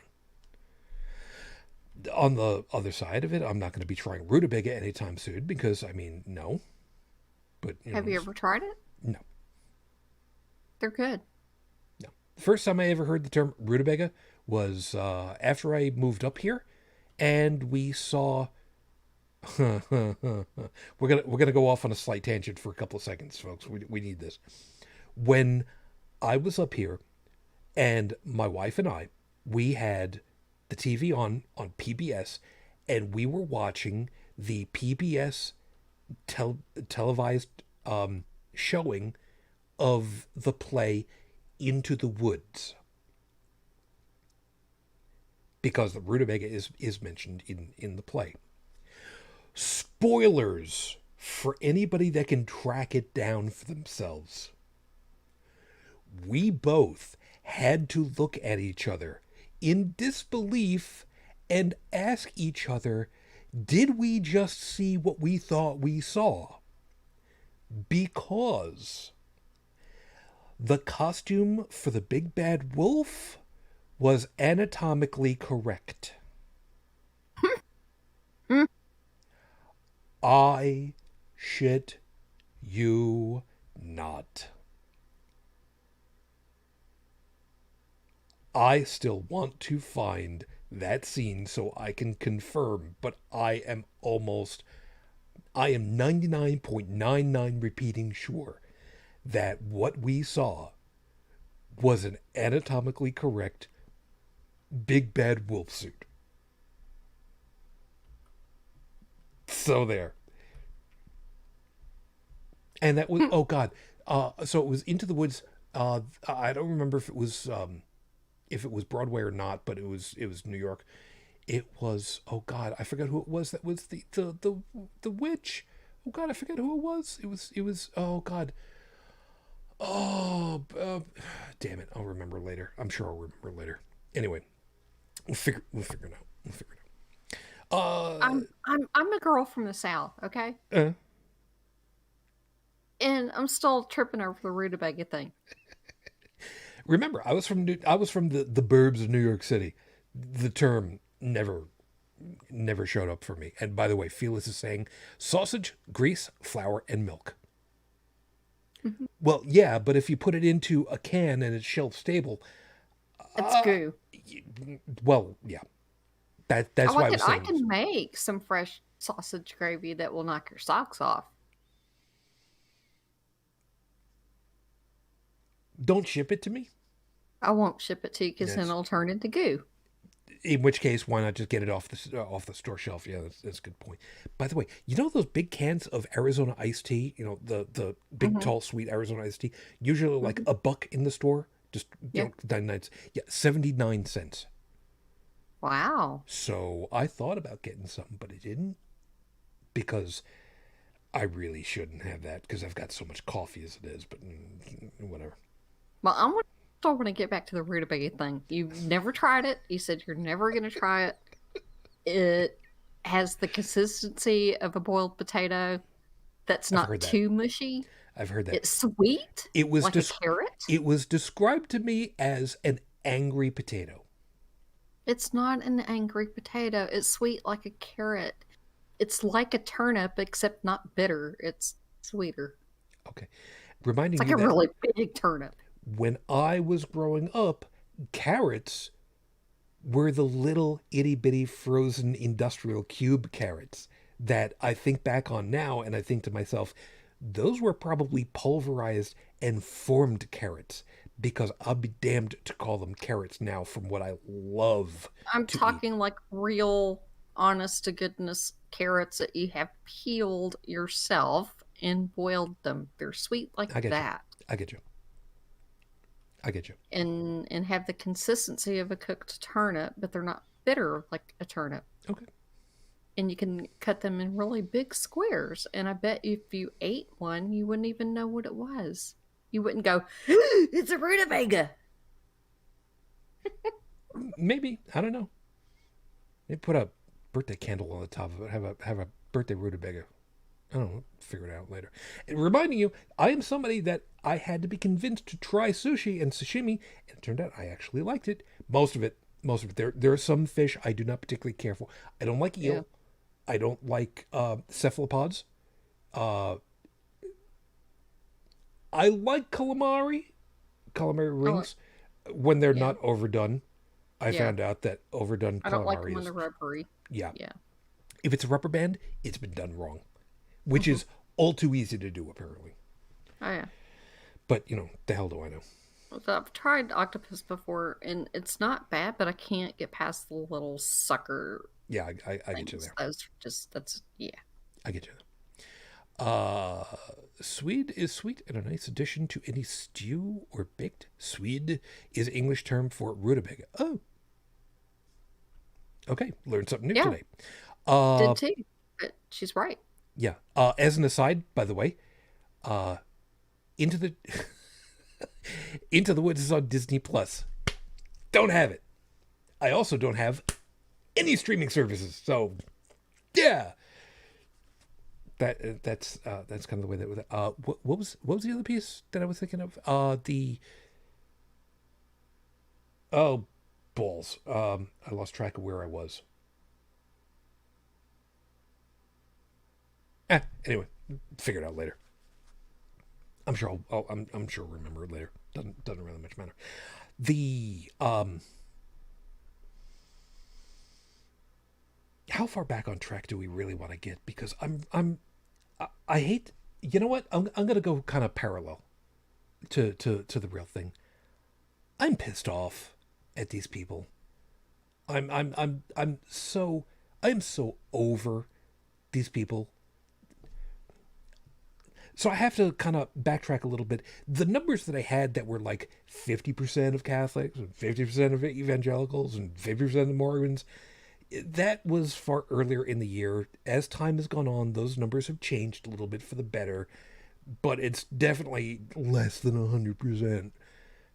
On the other side of it, I'm not going to be trying rutabaga anytime soon because, I mean, no. But, you know, Have you ever tried it? no. They're good. No. The first time I ever heard the term rutabaga was after I moved up here, and we saw. we're gonna go off on a slight tangent for a couple of seconds, folks. We need this. When I was up here, and my wife and we had the TV on PBS, and we were watching the PBS televised showing of the play Into the Woods, because the rutabaga is mentioned in the play. Spoilers for anybody that can track it down for themselves. We both had to look at each other in disbelief and ask each other, did we just see what we thought we saw? Because the costume for the big bad wolf was anatomically correct. I shit you not. I still want to find that scene so I can confirm, but I am 99.99 repeating sure that what we saw was an anatomically correct big bad wolf suit. So there. And that was, oh God. So it was Into the Woods. I don't remember if it was Broadway or not, but it was New York. It was, oh God, I forgot who it was. That was the witch. Oh God, I forget who it was. It was oh God. Oh, damn it. I'll remember later. I'm sure I'll remember later. Anyway, we'll figure it out. I'm a girl from the South, okay? And I'm still tripping over the rutabaga thing. Remember, I was from the burbs of New York City. The term never showed up for me. And by the way, Felix is saying sausage, grease, flour, and milk. Mm-hmm. Well, yeah, but if you put it into a can and it's shelf stable, it's goo. Well, yeah. That's why I was saying I can make some fresh sausage gravy that will knock your socks off. Don't ship it to me. I won't ship it to you because then it'll turn into goo. In which case, why not just get it off the store shelf? Yeah, that's a good point. By the way, you know those big cans of Arizona iced tea? You know, the big, tall, sweet Arizona iced tea? Usually like $1 in the store. Just, you know, 99 cents. Yeah, 79 cents. Wow. So I thought about getting something, but I didn't. Because I really shouldn't have that because I've got so much coffee as it is, but whatever. Well, I want to get back to the rutabaga thing. You've never tried it. You said you're never going to try it. It has the consistency of a boiled potato that's not too mushy. I've heard that. It's sweet. It was like a carrot. It was described to me as an angry potato. It's not an angry potato. It's sweet like a carrot. It's like a turnip, except not bitter. It's sweeter. Okay. Reminding it's like you a really big turnip. When I was growing up, carrots were the little itty bitty frozen industrial cube carrots that I think back on now, and I think to myself, those were probably pulverized and formed carrots, because I'll be damned to call them carrots now from what I love. I'm talking like real, honest to goodness carrots that you have peeled yourself and boiled them. They're sweet like that. I get you. And have the consistency of a cooked turnip, but they're not bitter like a turnip. Okay. And you can cut them in really big squares. And I bet if you ate one, you wouldn't even know what it was. You wouldn't go, it's a rutabaga. Maybe, I don't know. Maybe put a birthday candle on the top of it. Have a birthday rutabaga. I don't know. Figure it out later. And reminding you, I am somebody that I had to be convinced to try sushi and sashimi, and it turned out I actually liked it. Most of it. There are some fish I do not particularly care for. I don't like eel. Yeah. I don't like cephalopods. Uh, I like calamari rings when they're Yeah. not overdone. I Yeah. found out that overdone I don't like calamari them when is, they're rubbery. yeah. Yeah. If it's a rubber band, it's been done wrong, which is all too easy to do apparently. Oh yeah. But the hell do I know? So I've tried octopus before, and it's not bad, but I can't get past the little sucker Yeah, I get you things. there. That's yeah. I get you there. Swede is sweet and a nice addition to any stew or baked. Swede is English term for rutabaga. Oh, okay. Learned something new Yeah. today. Did too, but she's right. Yeah. As an aside, by the way, into the Into the Woods is on Disney Plus. Don't have it. I also don't have any streaming services. So, yeah. That's kind of the way that was. What was the other piece that I was thinking of? Oh, balls. I lost track of where I was. Anyway, figure it out later. I'm sure I'm sure I'll remember it later. Doesn't really much matter. The how far back on track do we really want to get? Because I hate. You know what? I'm gonna go kind of parallel to the real thing. I'm pissed off at these people. I'm so over these people. So I have to kind of backtrack a little bit. The numbers that I had that were like 50% of Catholics and 50% of evangelicals and 50% of Mormons, that was far earlier in the year. As time has gone on, those numbers have changed a little bit for the better, but it's definitely less than 100%.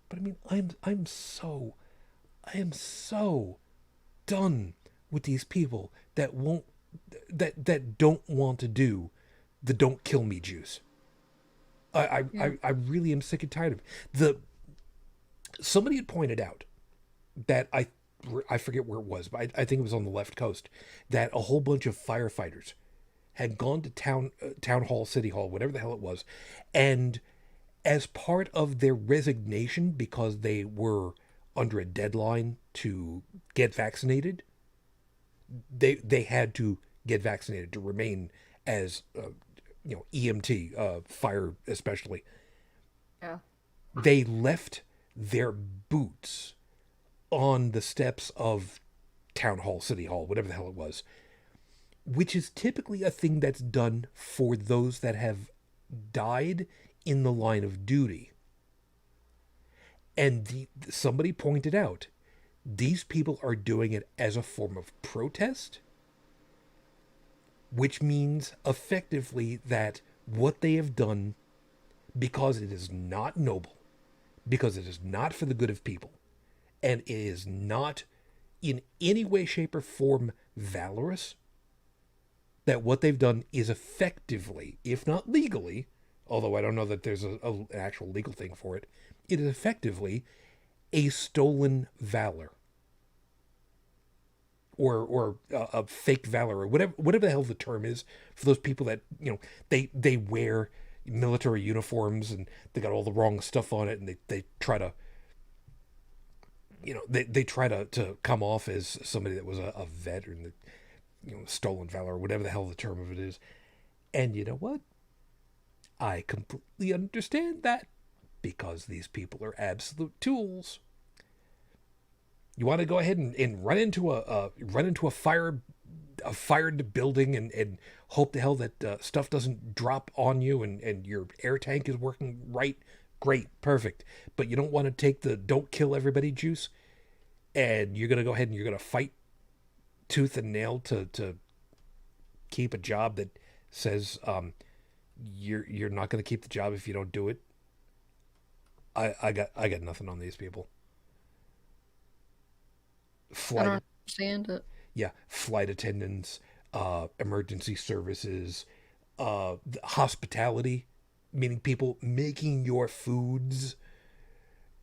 But I mean, I am so done with these people that don't want to do the don't kill me juice. I really am sick and tired of somebody had pointed out that I forget where it was, but I think it was on the left coast, that a whole bunch of firefighters had gone to town hall, city hall, whatever the hell it was, and as part of their resignation because they were under a deadline to get vaccinated, they had to get vaccinated to remain as EMT, fire especially. Yeah. They left their boots on the steps of town hall, city hall, whatever the hell it was, which is typically a thing that's done for those that have died in the line of duty. And somebody pointed out, these people are doing it as a form of protest, which means effectively that what they have done, because it is not noble, because it is not for the good of people, and it is not in any way, shape, or form valorous, that what they've done is effectively, if not legally, although I don't know that there's an actual legal thing for it, it is effectively a stolen valor. Or a fake valor, or whatever the hell the term is for those people that they wear military uniforms and they got all the wrong stuff on it, and they try to they try to come off as somebody that was a vet, or stolen valor, or whatever the hell the term of it is. And you know what? I completely understand that, because these people are absolute tools. You want to go ahead and run into a fired building and hope to hell that stuff doesn't drop on you, and your air tank is working right. Great, perfect. But you don't want to take the don't kill everybody juice, and you're going to go ahead and you're going to fight tooth and nail to keep a job that says you're not going to keep the job if you don't do it. I got nothing on these people. I flight, don't understand it. yeah, flight attendants, emergency services, hospitality, meaning people making your foods.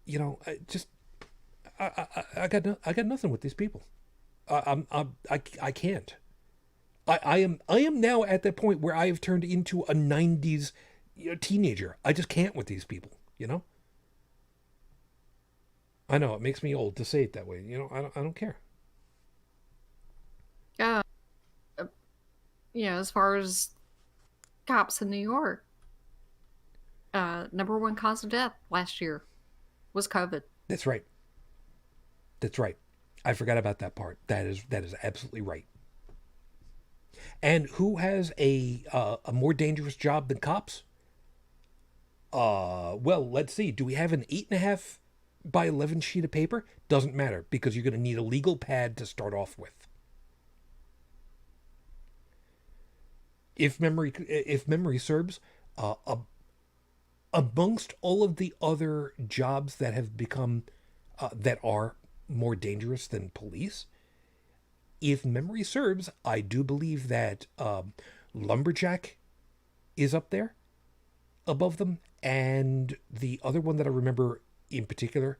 You know, I got nothing with these people. I can't. I am now at that point where I have turned into a '90s teenager. I just can't with these people. You know. I know it makes me old to say it that way. You know, I don't care. Yeah, uh, as far as cops in New York, number one cause of death last year was COVID. That's right. That's right. I forgot about that part. That is absolutely right. And who has a more dangerous job than cops? Well, let's see. Do we have an 8.5 by 11 sheet of paper? Doesn't matter because you're going to need a legal pad to start off with. If memory serves, amongst all of the other jobs that have become that are more dangerous than police, if memory serves, I do believe that lumberjack is up there above them, and the other one that I remember in particular,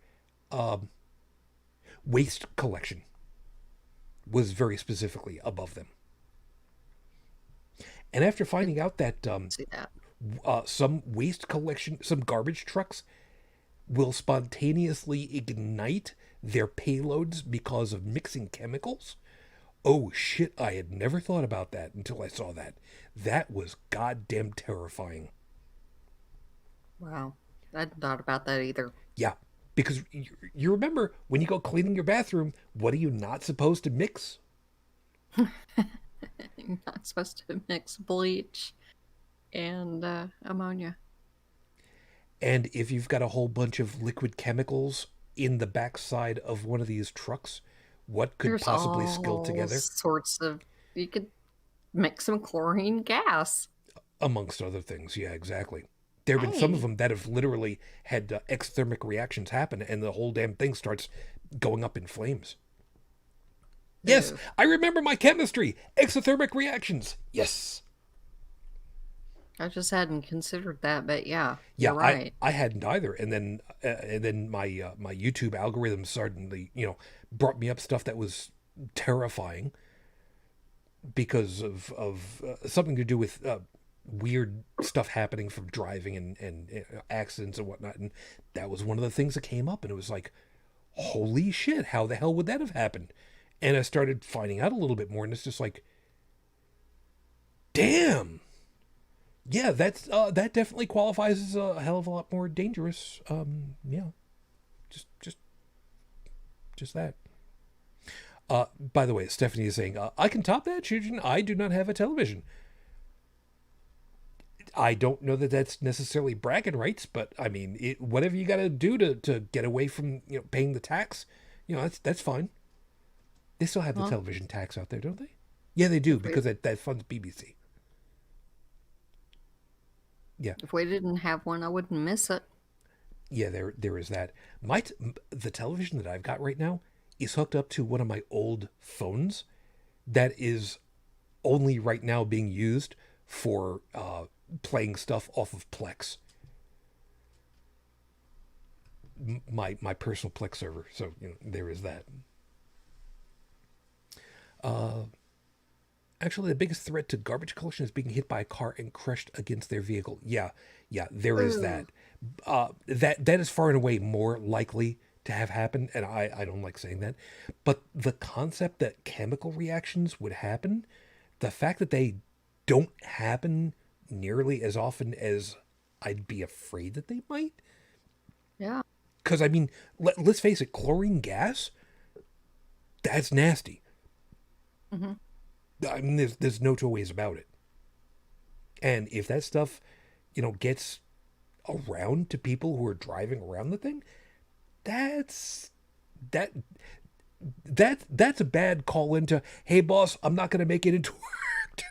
waste collection, was very specifically above them. And after finding out that See that? some waste collection, some garbage trucks will spontaneously ignite their payloads because of mixing chemicals. Oh shit, I had never thought about that until I saw that. That was goddamn terrifying. Wow. I hadn't thought about that either. Yeah, because you remember when you go cleaning your bathroom, what are you not supposed to mix? You're not supposed to mix bleach and ammonia. And if you've got a whole bunch of liquid chemicals in the backside of one of these trucks, what could There's possibly spill all together? sorts of. You could mix some chlorine gas. Amongst other things. Yeah, exactly. There have been some of Hey. them that have literally had exothermic reactions happen, and the whole damn thing starts going up in flames. Yes, Ew. I remember my chemistry. Exothermic reactions. Yes. I just hadn't considered that, but yeah, Yeah, you're right. I hadn't either, and then my my YouTube algorithm suddenly brought me up stuff that was terrifying because of something to do with weird stuff happening from driving and accidents and whatnot, and that was one of the things that came up, and it was like, holy shit, how the hell would that have happened? And I started finding out a little bit more, and it's just like, damn, yeah, that definitely qualifies as a hell of a lot more dangerous. Yeah, just just just that. By the way, Stephanie is saying, I can top that, Shujin. I do not have a television. I don't know that that's necessarily bragging rights, but I mean, whatever you got to do to get away from paying the tax, that's fine. They still have the Well, television tax out there, don't they? Yeah, they do if we because that funds BBC. Yeah, if we didn't have one, I wouldn't miss it. yeah, there is that. The television that I've got right now is hooked up to one of my old phones that is only right now being used for playing stuff off of Plex, my personal Plex server. So there is that. Actually, the biggest threat to garbage collection is being hit by a car and crushed against their vehicle. Yeah, yeah, there is Ooh. that. That is far and away more likely to have happened, and I don't like saying that. But the concept that chemical reactions would happen, the fact that they don't happen nearly as often as I'd be afraid that they might. Yeah. Because I mean, let's face it, chlorine gas, that's nasty. Hmm. I mean, there's no two ways about it. And if that stuff, gets around to people who are driving around the thing, that's that that's a bad call into, hey boss, I'm not gonna make it into work today.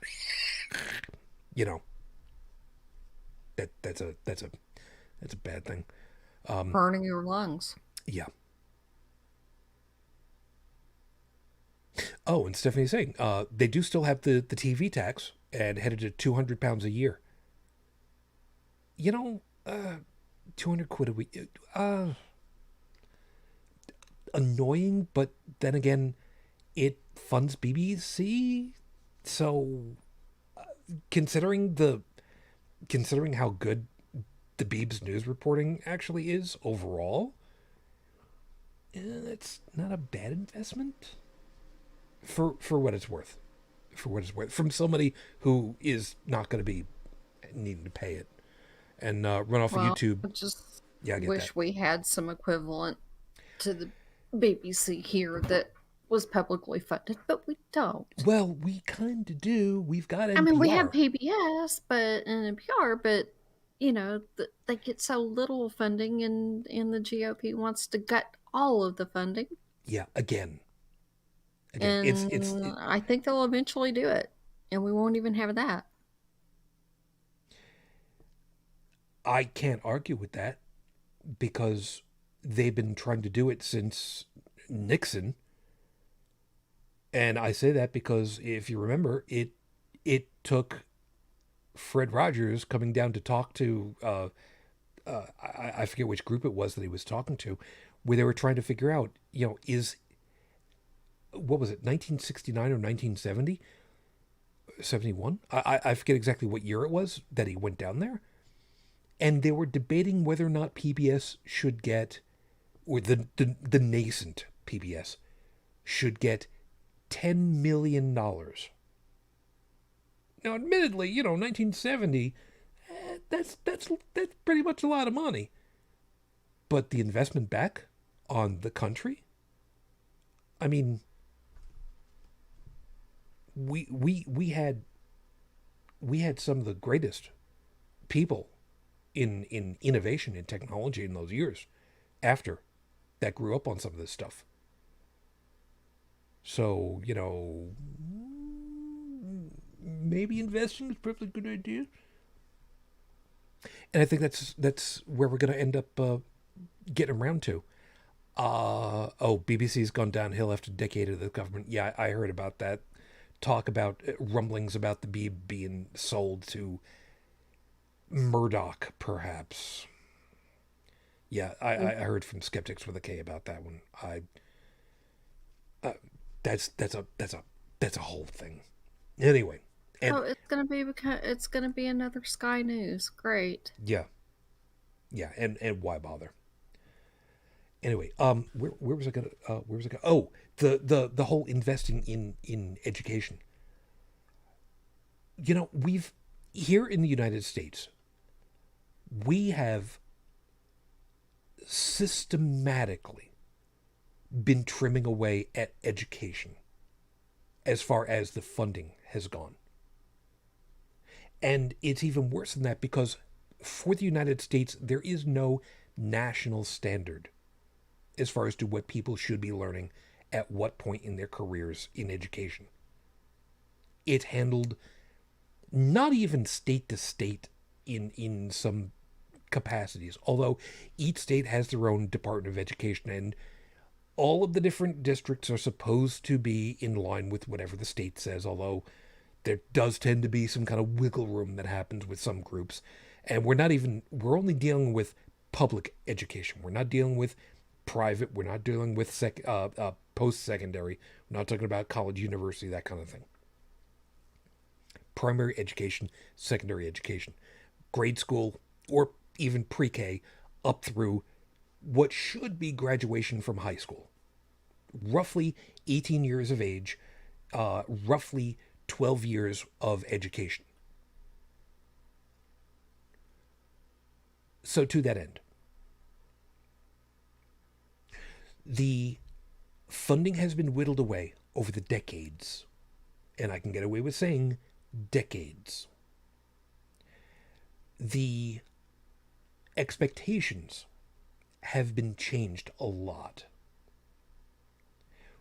You know that's a bad thing. Burning your lungs. Yeah, Oh, and Stephanie's saying they do still have the TV tax and headed to 200 pounds a year. You know, 200 quid a week. Annoying, but then again, it funds BBC. So, considering how good the Beebs news reporting actually is overall, it's not a bad investment for what it's worth. For what it's worth, from somebody who is not going to be needing to pay it and run off of Well, YouTube. I just Yeah, I get wish that. we had some equivalent to the BBC here that was publicly funded, but we don't. Well, we kind of do. We've got I mean, we have NPR. PBS, but and NPR, but they get so little funding, and the GOP wants to gut all of the funding, Yeah, again, and I think they'll eventually do it, and we won't even have that. I can't argue with that because they've been trying to do it since Nixon. And I say that because if you remember, it took Fred Rogers coming down to talk to I forget which group it was that he was talking to, where they were trying to figure out, is what was it, 1969 or 1970, 71? I forget exactly what year it was that he went down there, and they were debating whether or not PBS should get, or the nascent PBS should get $10 million. Now, admittedly, 1970, that's pretty much a lot of money. But the investment back on the country, I mean, we had some of the greatest people in innovation and technology in those years after that grew up on some of this stuff. So, maybe investing is probably a good idea. And I think that's where we're going to end up getting around to. BBC's gone downhill after a decade of the government. Yeah, I heard about that. Talk about rumblings about the Beeb being sold to Murdoch, perhaps. Yeah, I heard from skeptics with a K about that one. That's a whole thing. Anyway, and Oh, it's gonna be another Sky News. Great. yeah, and why bother? Anyway, where was I gonna Oh, the whole investing in education. We've here in the United States, we have systematically been trimming away at education as far as the funding has gone. And it's even worse than that because for the United States, there is no national standard as far as to what people should be learning at what point in their careers in education. It's handled not even state to state in some capacities, although each state has their own Department of Education, and all of the different districts are supposed to be in line with whatever the state says, although there does tend to be some kind of wiggle room that happens with some groups. And we're only dealing with public education. We're not dealing with private. We're not dealing with post-secondary. We're not talking about college, university, that kind of thing. Primary education, secondary education, grade school, or even pre-K up through what should be graduation from high school. Roughly 18 years of age, roughly 12 years of education. So to that end, the funding has been whittled away over the decades, and I can get away with saying decades. The expectations have been changed a lot.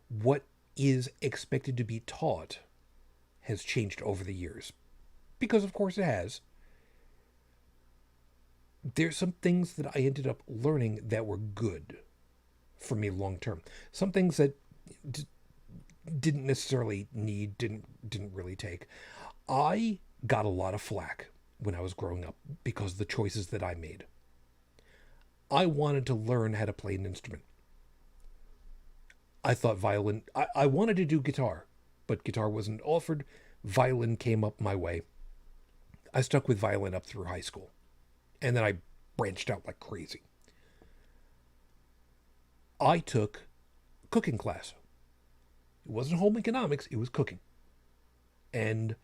What is expected to be taught has changed over the years, because of course it has. There's some things that I ended up learning that were good for me long term. Some things that didn't necessarily need, didn't really take. I got a lot of flack when I was growing up because of the choices that I made. I wanted to learn how to play an instrument. I thought violin, I wanted to do guitar, but guitar wasn't offered. Violin came up my way. I stuck with violin up through high school. And then I branched out like crazy. I took cooking class. It wasn't home economics, it was cooking. And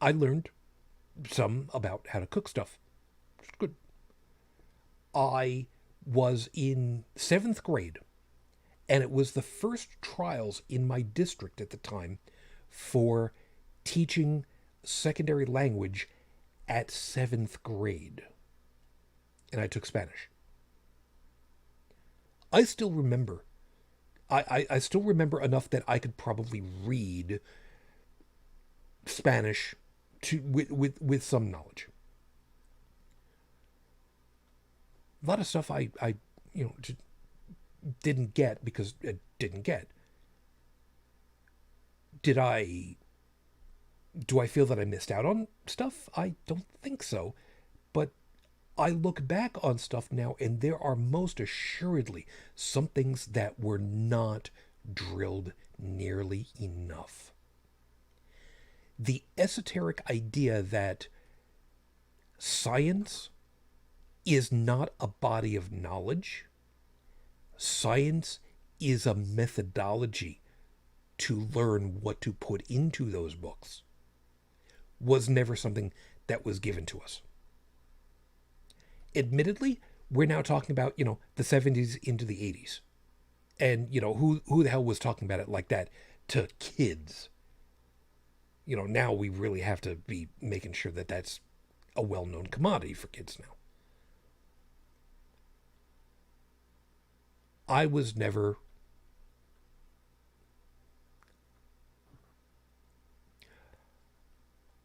I learned some about how to cook stuff. It's good. I was in 7th grade, and it was the first trials in my district at the time for teaching secondary language at 7th grade. And I took Spanish. I still remember. I still remember enough that I could probably read Spanish with some knowledge. A lot of stuff I just didn't get because I didn't get. Do I feel that I missed out on stuff? I don't think so. But I look back on stuff now, and there are most assuredly some things that were not drilled nearly enough. The esoteric idea that science is not a body of knowledge. Science is a methodology to learn what to put into those books. Was never something that was given to us. Admittedly, we're now talking about, the 70s into the 80s. And, who the hell was talking about it like that to kids? Now we really have to be making sure that that's a well-known commodity for kids now. I was never...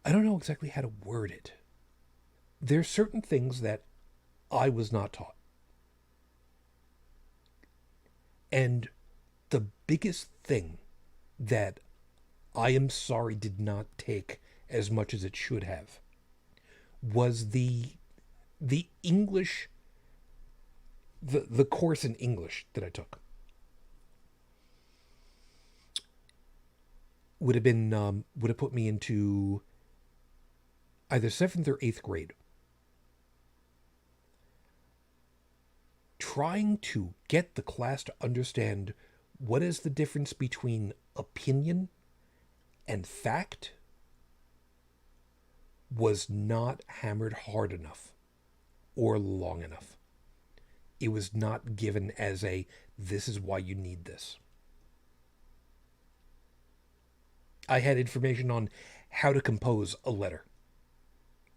I don't know exactly how to word it. There's certain things that I was not taught. And the biggest thing that I am sorry did not take as much as it should have was the English, the course in English that I took. Would have put me into either 7th or 8th grade. Trying to get the class to understand what is the difference between opinion and fact was not hammered hard enough or long enough. It was not given as this is why you need this. I had information on how to compose a letter,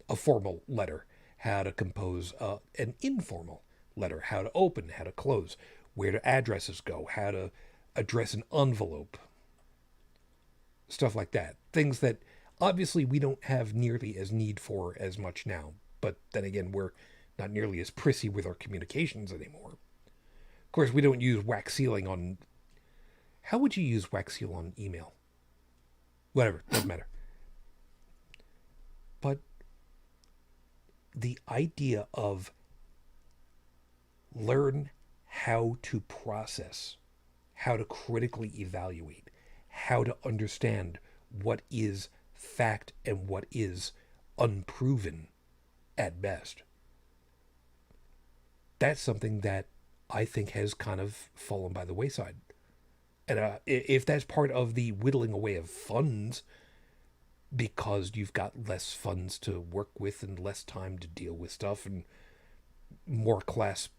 a formal letter, how to compose an informal letter, how to open, how to close, where do addresses go, how to address an envelope, stuff like that. Things that obviously we don't have nearly as need for as much now, but then again, we're not nearly as prissy with our communications anymore. Of course, we don't use wax sealing on... How would you use wax seal on email? Whatever, doesn't matter. But the idea of learn how to process, how to critically evaluate, how to understand what is fact and what is unproven at best. That's something that I think has kind of fallen by the wayside. And if that's part of the whittling away of funds, because you've got less funds to work with and less time to deal with stuff and more class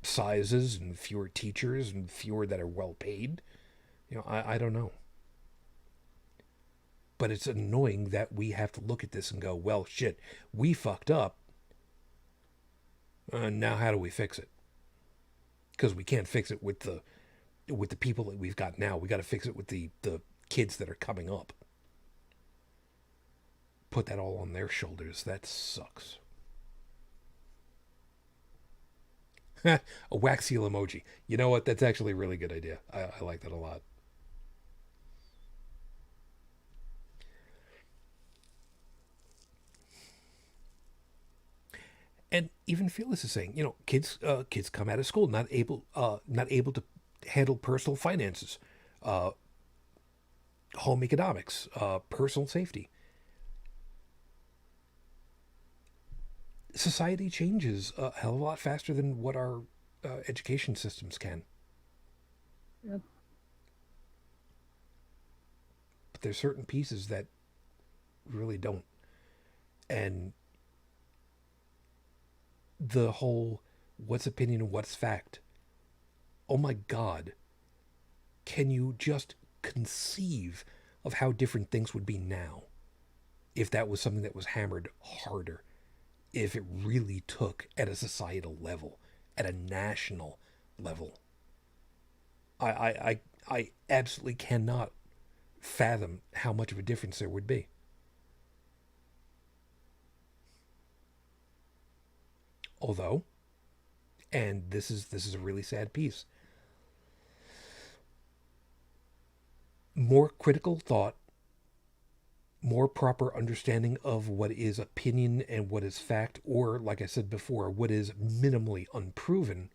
sizes and fewer teachers and fewer that are well paid, I don't know. But it's annoying that we have to look at this and go, well, shit, we fucked up. Now how do we fix it? Because we can't fix it with the people that we've got now. We got to fix it with the kids that are coming up. Put that all on their shoulders. That sucks. A wax seal emoji. You know what? That's actually a really good idea. I like that a lot. And even Phyllis is saying, kids come out of school not able to handle personal finances, home economics, personal safety. Society changes a hell of a lot faster than what our education systems can. Yep. But there's certain pieces that really don't. And the whole what's opinion and what's fact. Oh my God. Can you just conceive of how different things would be now if that was something that was hammered harder? If it really took at a societal level, at a national level. I absolutely cannot fathom how much of a difference there would be. Although, and this is a really sad piece, more critical thought, more proper understanding of what is opinion and what is fact, or, like I said before, what is minimally unproven,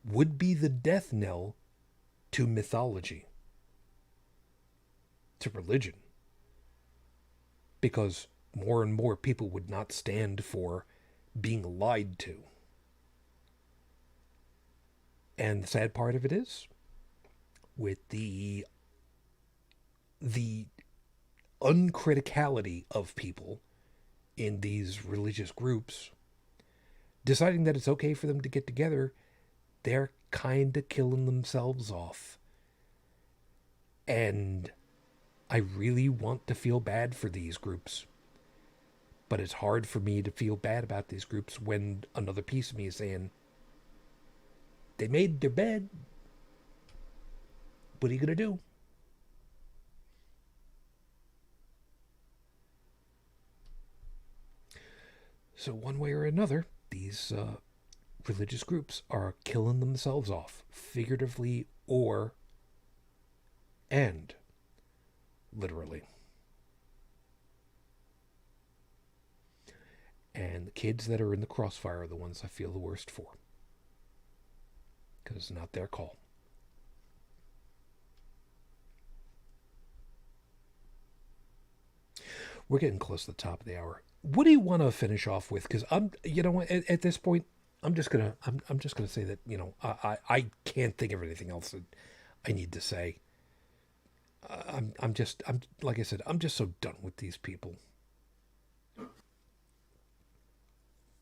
would be the death knell to mythology, to religion. Because more and more people would not stand for being lied to. And the sad part of it is, with the uncriticality of people in these religious groups, deciding that it's okay for them to get together, they're kind of killing themselves off. And I really want to feel bad for these groups. But it's hard for me to feel bad about these groups when another piece of me is saying, they made their bed. What are you going to do? So one way or another, these religious groups are killing themselves off, figuratively and literally. And the kids that are in the crossfire are the ones I feel the worst for. Because it's not their call. We're getting close to the top of the hour. What do you want to finish off with? Because at this point, I'm just gonna say that I can't think of anything else that I need to say. I'm like I said, I'm just so done with these people.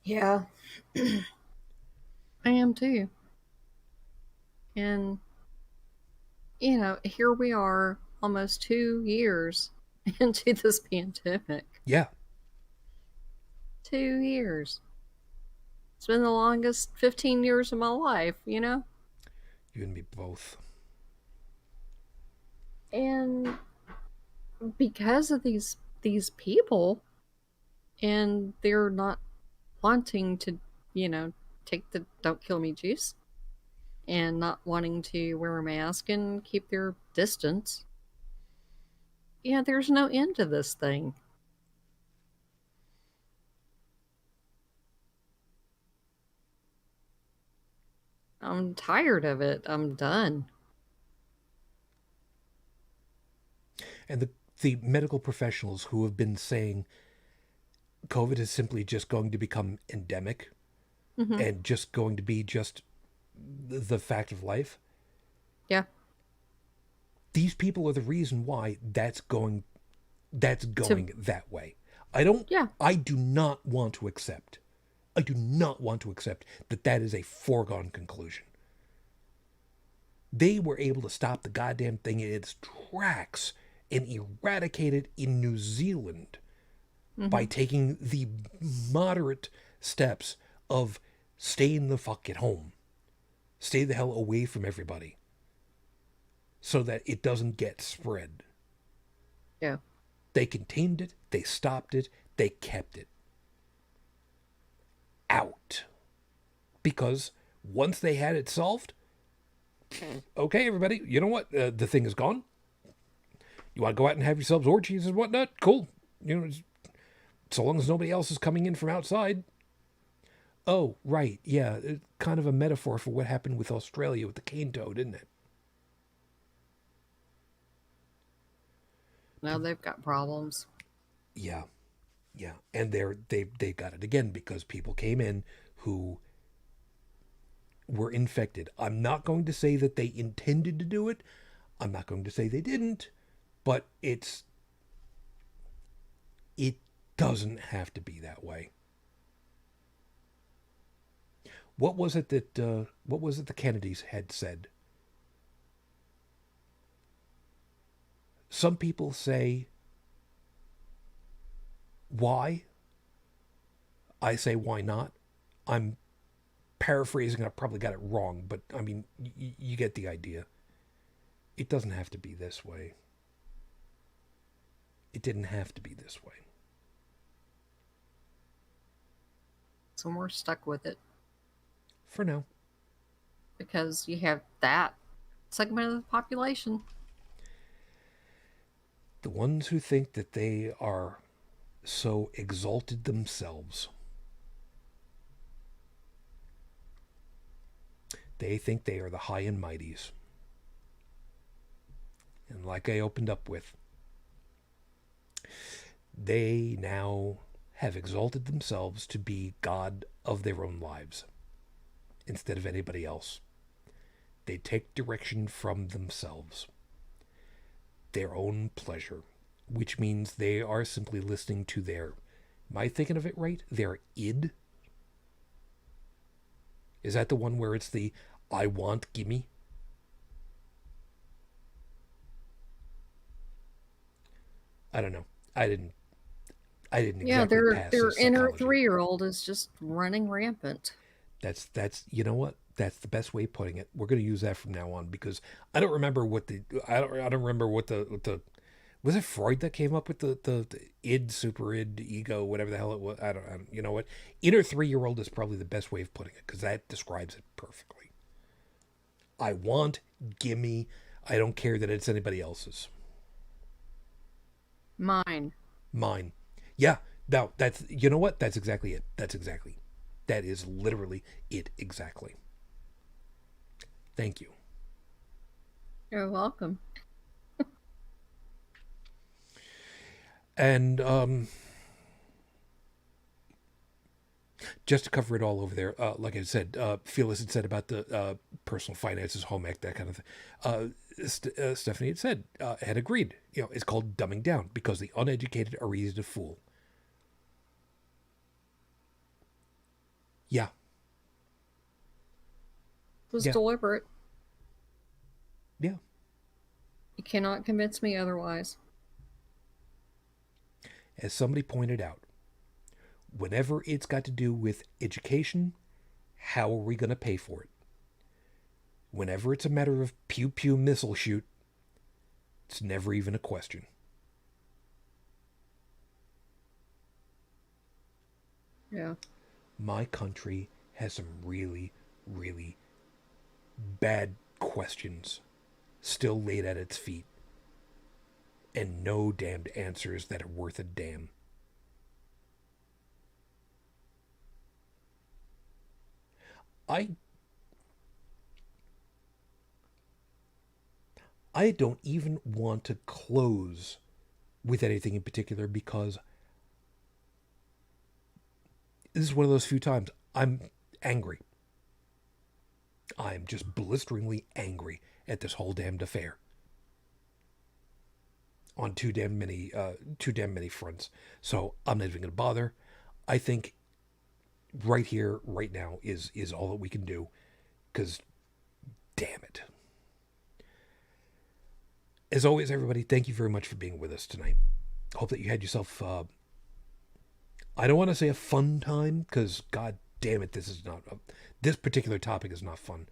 Yeah, I am too. And here we are, almost 2 years into this pandemic. Yeah. 2 years. It's been the longest 15 years of my life, You and me both. And because of these people, and they're not wanting to, take the don't kill me juice, and not wanting to wear a mask and keep their distance. Yeah, there's no end to this thing. I'm tired of it. I'm done. And the medical professionals who have been saying COVID is simply just going to become endemic and just going to be just the fact of life. Yeah. These people are the reason why that's going that way. I do not want to accept that that is a foregone conclusion. They were able to stop the goddamn thing in its tracks and eradicate it in New Zealand by taking the moderate steps of staying the fuck at home. Stay the hell away from everybody so that it doesn't get spread. Yeah. They contained it, they stopped it, they kept it out. Because once they had it solved, okay, everybody, you know what? The thing is gone. You want to go out and have yourselves orgies and whatnot? Cool. So long as nobody else is coming in from outside, Oh, right. Yeah. Kind of a metaphor for what happened with Australia with the cane toad, isn't it? Now they've got problems. Yeah. Yeah. And they got it again because people came in who were infected. I'm not going to say that they intended to do it. I'm not going to say they didn't, but it doesn't have to be that way. What was it that the Kennedys had said? Some people say why. I say why not. I'm paraphrasing. I probably got it wrong, but I mean, you get the idea. It doesn't have to be this way. It didn't have to be this way. So we're stuck with it For now. because you have that segment of the population. The ones who think that they are so exalted themselves. They think they are the high and mighties. And like I opened up with, they now have exalted themselves to be God of their own lives instead of anybody else. They take direction from themselves, their own pleasure, which means they are simply listening to their, am I thinking of it right? Their id? Is that the one where it's the I want, gimme? I don't know. I didn't Yeah, exactly pass their the inner psychology. 3-year-old is just running rampant. That's you know what? That's the best way of putting it. We're going to use that from now on because I don't remember I don't remember what the was it Freud that came up with the id, super id, ego, whatever the hell it was. I don't you know what? Inner 3-year-old is probably the best way of putting it because that describes it perfectly. I want, gimme. I don't care that it's anybody else's. Mine. Mine. Yeah. No, that's you know what? That's exactly it. That is literally it exactly. Thank you. You're welcome. And just to cover it all over there, like I said, Phyllis had said about the personal finances, home ec, that kind of thing. Stephanie had said, had agreed. You know, it's called dumbing down because the uneducated are easy to fool. Yeah. It was Yeah. deliberate. Yeah. You cannot convince me otherwise. As somebody pointed out, whenever it's got to do with education, how are we going to pay for it? Whenever it's a matter of pew pew missile shoot, it's never even a question. Yeah. My country has some really, really bad questions still laid at its feet, and no damned answers that are worth a damn. I don't even want to close with anything in particular because this is one of those few times I'm angry. I'm just blisteringly angry at this whole damned affair on too damn many fronts. So I'm not even going to bother. I think right here, right now is all that we can do. Because, damn it. As always, everybody, thank you very much for being with us tonight. Hope that you had yourself, I don't want to say a fun time, because, god damn it, this particular topic is not fun.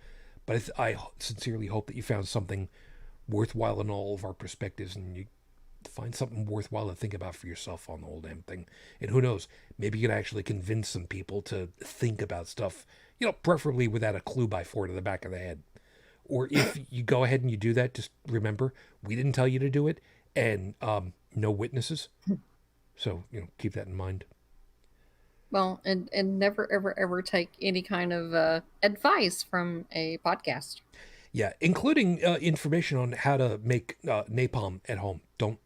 But I sincerely hope that you found something worthwhile in all of our perspectives, and you find something worthwhile to think about for yourself on the whole damn thing. And who knows, maybe you can actually convince some people to think about stuff, preferably without a clue by 4 to the back of the head. Or if you go ahead and you do that, just remember, we didn't tell you to do it, and no witnesses. So, keep that in mind. Well, and never, ever, ever take any kind of advice from a podcast. Yeah, including information on how to make napalm at home. Don't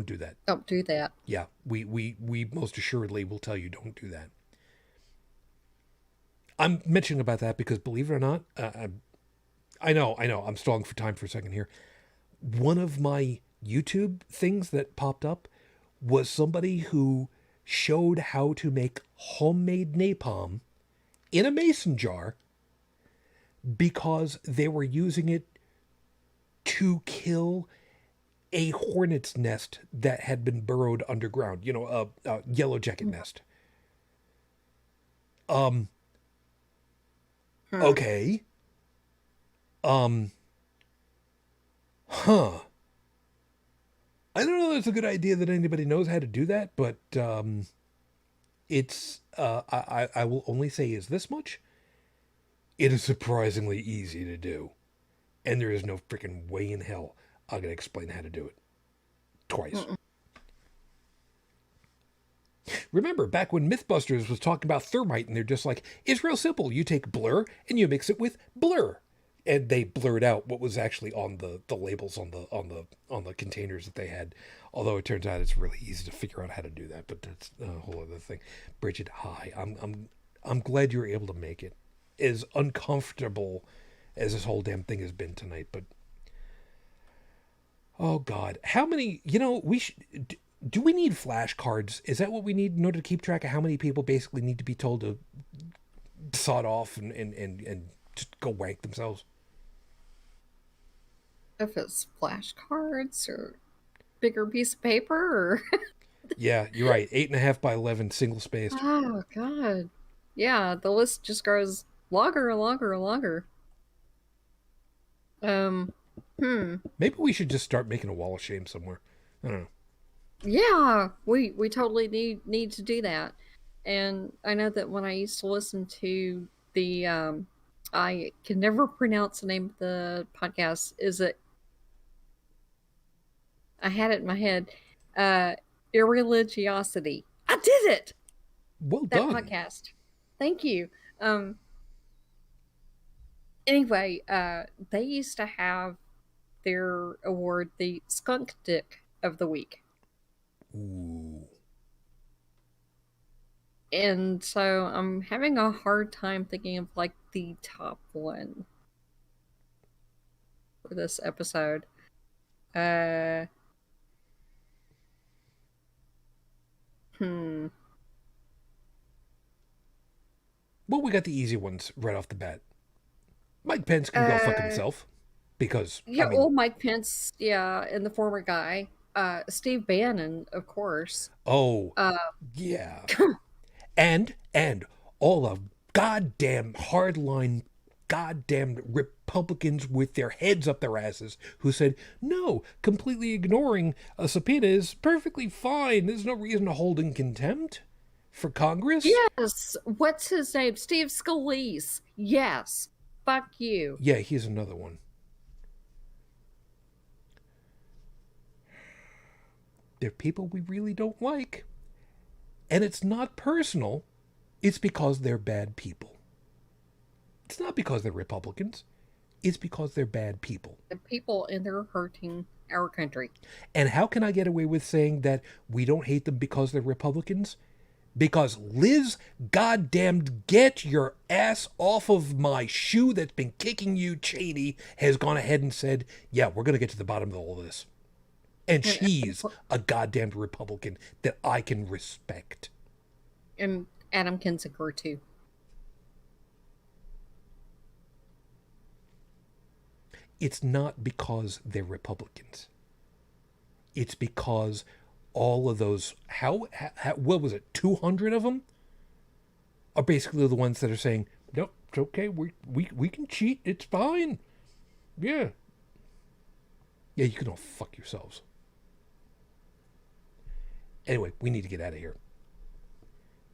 do that. Don't do that. Yeah, we most assuredly will tell you don't do that. I'm mentioning about that because, believe it or not, I know, I'm stalling for time for a second here. One of my YouTube things that popped up was somebody who showed how to make homemade napalm in a mason jar because they were using it to kill a hornet's nest that had been burrowed underground. You know, a yellow jacket nest. Hmm. Okay. Huh. I don't know if it's a good idea that anybody knows how to do that, but it's I will only say is this much. It is surprisingly easy to do. And there is no freaking way in hell I'm going to explain how to do it. Twice. Mm-mm. Remember, back when Mythbusters was talking about thermite, and they're just like, it's real simple. You take blur and you mix it with blur. And they blurred out what was actually on the labels on the containers that they had. Although it turns out it's really easy to figure out how to do that, but that's a whole other thing. Brigid, hi. I'm glad you were able to make it. As uncomfortable as this whole damn thing has been tonight, but oh God, how many? You know, do we need flashcards? Is that what we need in order to keep track of how many people basically need to be told to sod off and just go wank themselves? If it's flashcards or bigger piece of paper or Yeah, you're right. 8.5 by 11, single spaced. oh god, yeah, the list just grows longer and longer and longer. Um, hmm. Maybe we should just start making a wall of shame somewhere. I don't know. Yeah, we totally need to do that. And I know that when I used to listen to the I can never pronounce the name of the podcast. Is it I had it in my head. Uh Irreligiosity. I did it. Well That done. podcast. Thank you. Um anyway, they used to have their award the Skunk Dick of the Week. Ooh. And so I'm having a hard time thinking of like the top one for this episode. Uh hmm. Well, we got the easy ones right off the bat. Mike Pence can go fuck Uh himself because I yeah, mean, old Mike Pence, yeah, and the former guy. Steve Bannon, of course. oh Uh yeah, and all of goddamn hardline goddamn Republicans with their heads up their asses who said no, completely ignoring a subpoena is perfectly fine. There's no reason to hold in contempt for Congress. yes, what's his name? Steve Scalise. Yes. Fuck you. Yeah, here's another one. They're people we really don't like. And it's not personal. It's because they're bad people. It's not because they're Republicans. It's because they're bad people. The people and they're hurting our country. And how can I get away with saying that we don't hate them because they're Republicans? Because Liz goddamned get your ass off of my shoe that's been kicking you, Cheney, has gone ahead and said, yeah, we're going to get to the bottom of all of this. And she's a goddamned Republican that I can respect. And Adam Kinzinger too. It's not because they're Republicans. It's because all of those, how what was it, 200 of them are basically the ones that are saying, nope, it's okay, we can cheat, it's fine. Yeah. Yeah, you can all fuck yourselves. Anyway, we need to get out of here.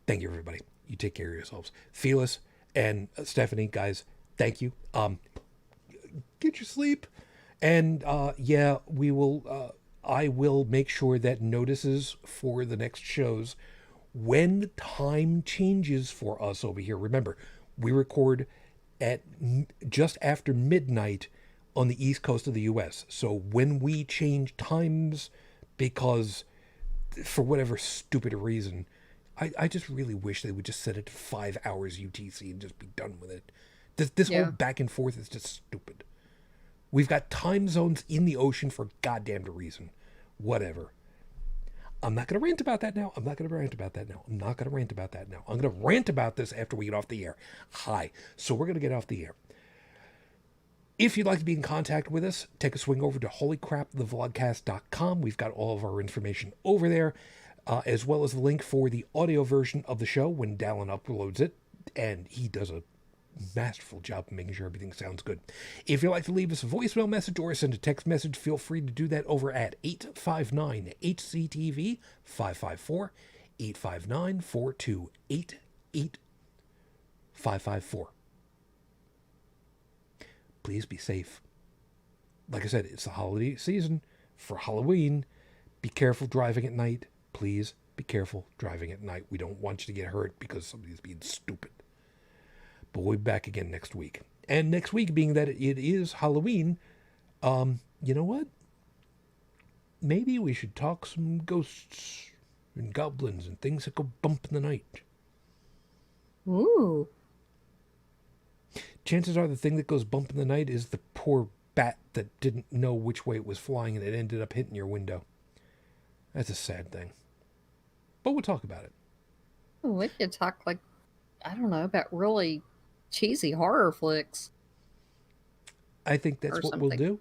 Thank you, everybody. You take care of yourselves. Fearless and Stephanie, guys, thank you. Get your sleep. And yeah, we will. I will make sure that notices for the next shows when time changes for us over here, remember, we record at just after midnight on the east coast of the U.S. So when we change times, because for whatever stupid reason, I just really wish they would just set it to 5 hours UTC and just be done with it. This whole Yeah. back and forth is just stupid. We've got time zones in the ocean for goddamn reason. Whatever. I'm not going to rant about that now. I'm not going to rant about that now. I'm not going to rant about that now. I'm going to rant about this after we get off the air. Hi. So we're going to get off the air. If you'd like to be in contact with us, take a swing over to holycrapthevlogcast.com. We've got all of our information over there, as well as the link for the audio version of the show when Dalan uploads it. And he does a masterful job of making sure everything sounds good. If you'd like to leave us a voicemail message or send a text message, feel free to do that over at 859-HCTV 554-859-4288-554. Please be safe. Like I said, it's the holiday season for Halloween. Be careful driving at night. Please be careful driving at night. We don't want you to get hurt because somebody's being stupid. But we'll be back again next week. And next week, being that it is Halloween, you know what? Maybe we should talk some ghosts and goblins and things that go bump in the night. Ooh. Chances are the thing that goes bump in the night is the poor bat that didn't know which way it was flying and it ended up hitting your window. That's a sad thing. But we'll talk about it. We could talk, like, I don't know, about really cheesy horror flicks. I think that's Or what we'll something. do.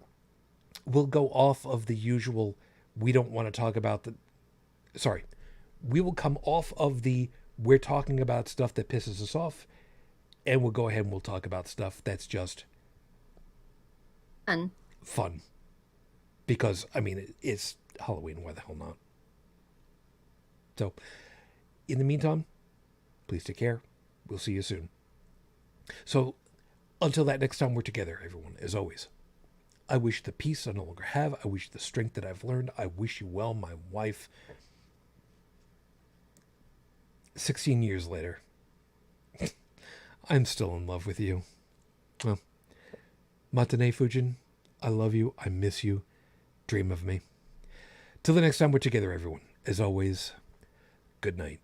We'll go off of the usual, we don't want to talk about we will come off of the, we're talking about stuff that pisses us off, and we'll go ahead and we'll talk about stuff that's just fun. Because, I mean, it's Halloween, why the hell not? So, in the meantime, please take care. We'll see you soon. So, until that next time we're together, everyone, as always, I wish the peace I no longer have. I wish the strength that I've learned. I wish you well, my wife. 16 years later, I'm still in love with you. Well, Matane Fujin, I love you. I miss you. Dream of me. Till the next time we're together, everyone. As always, good night.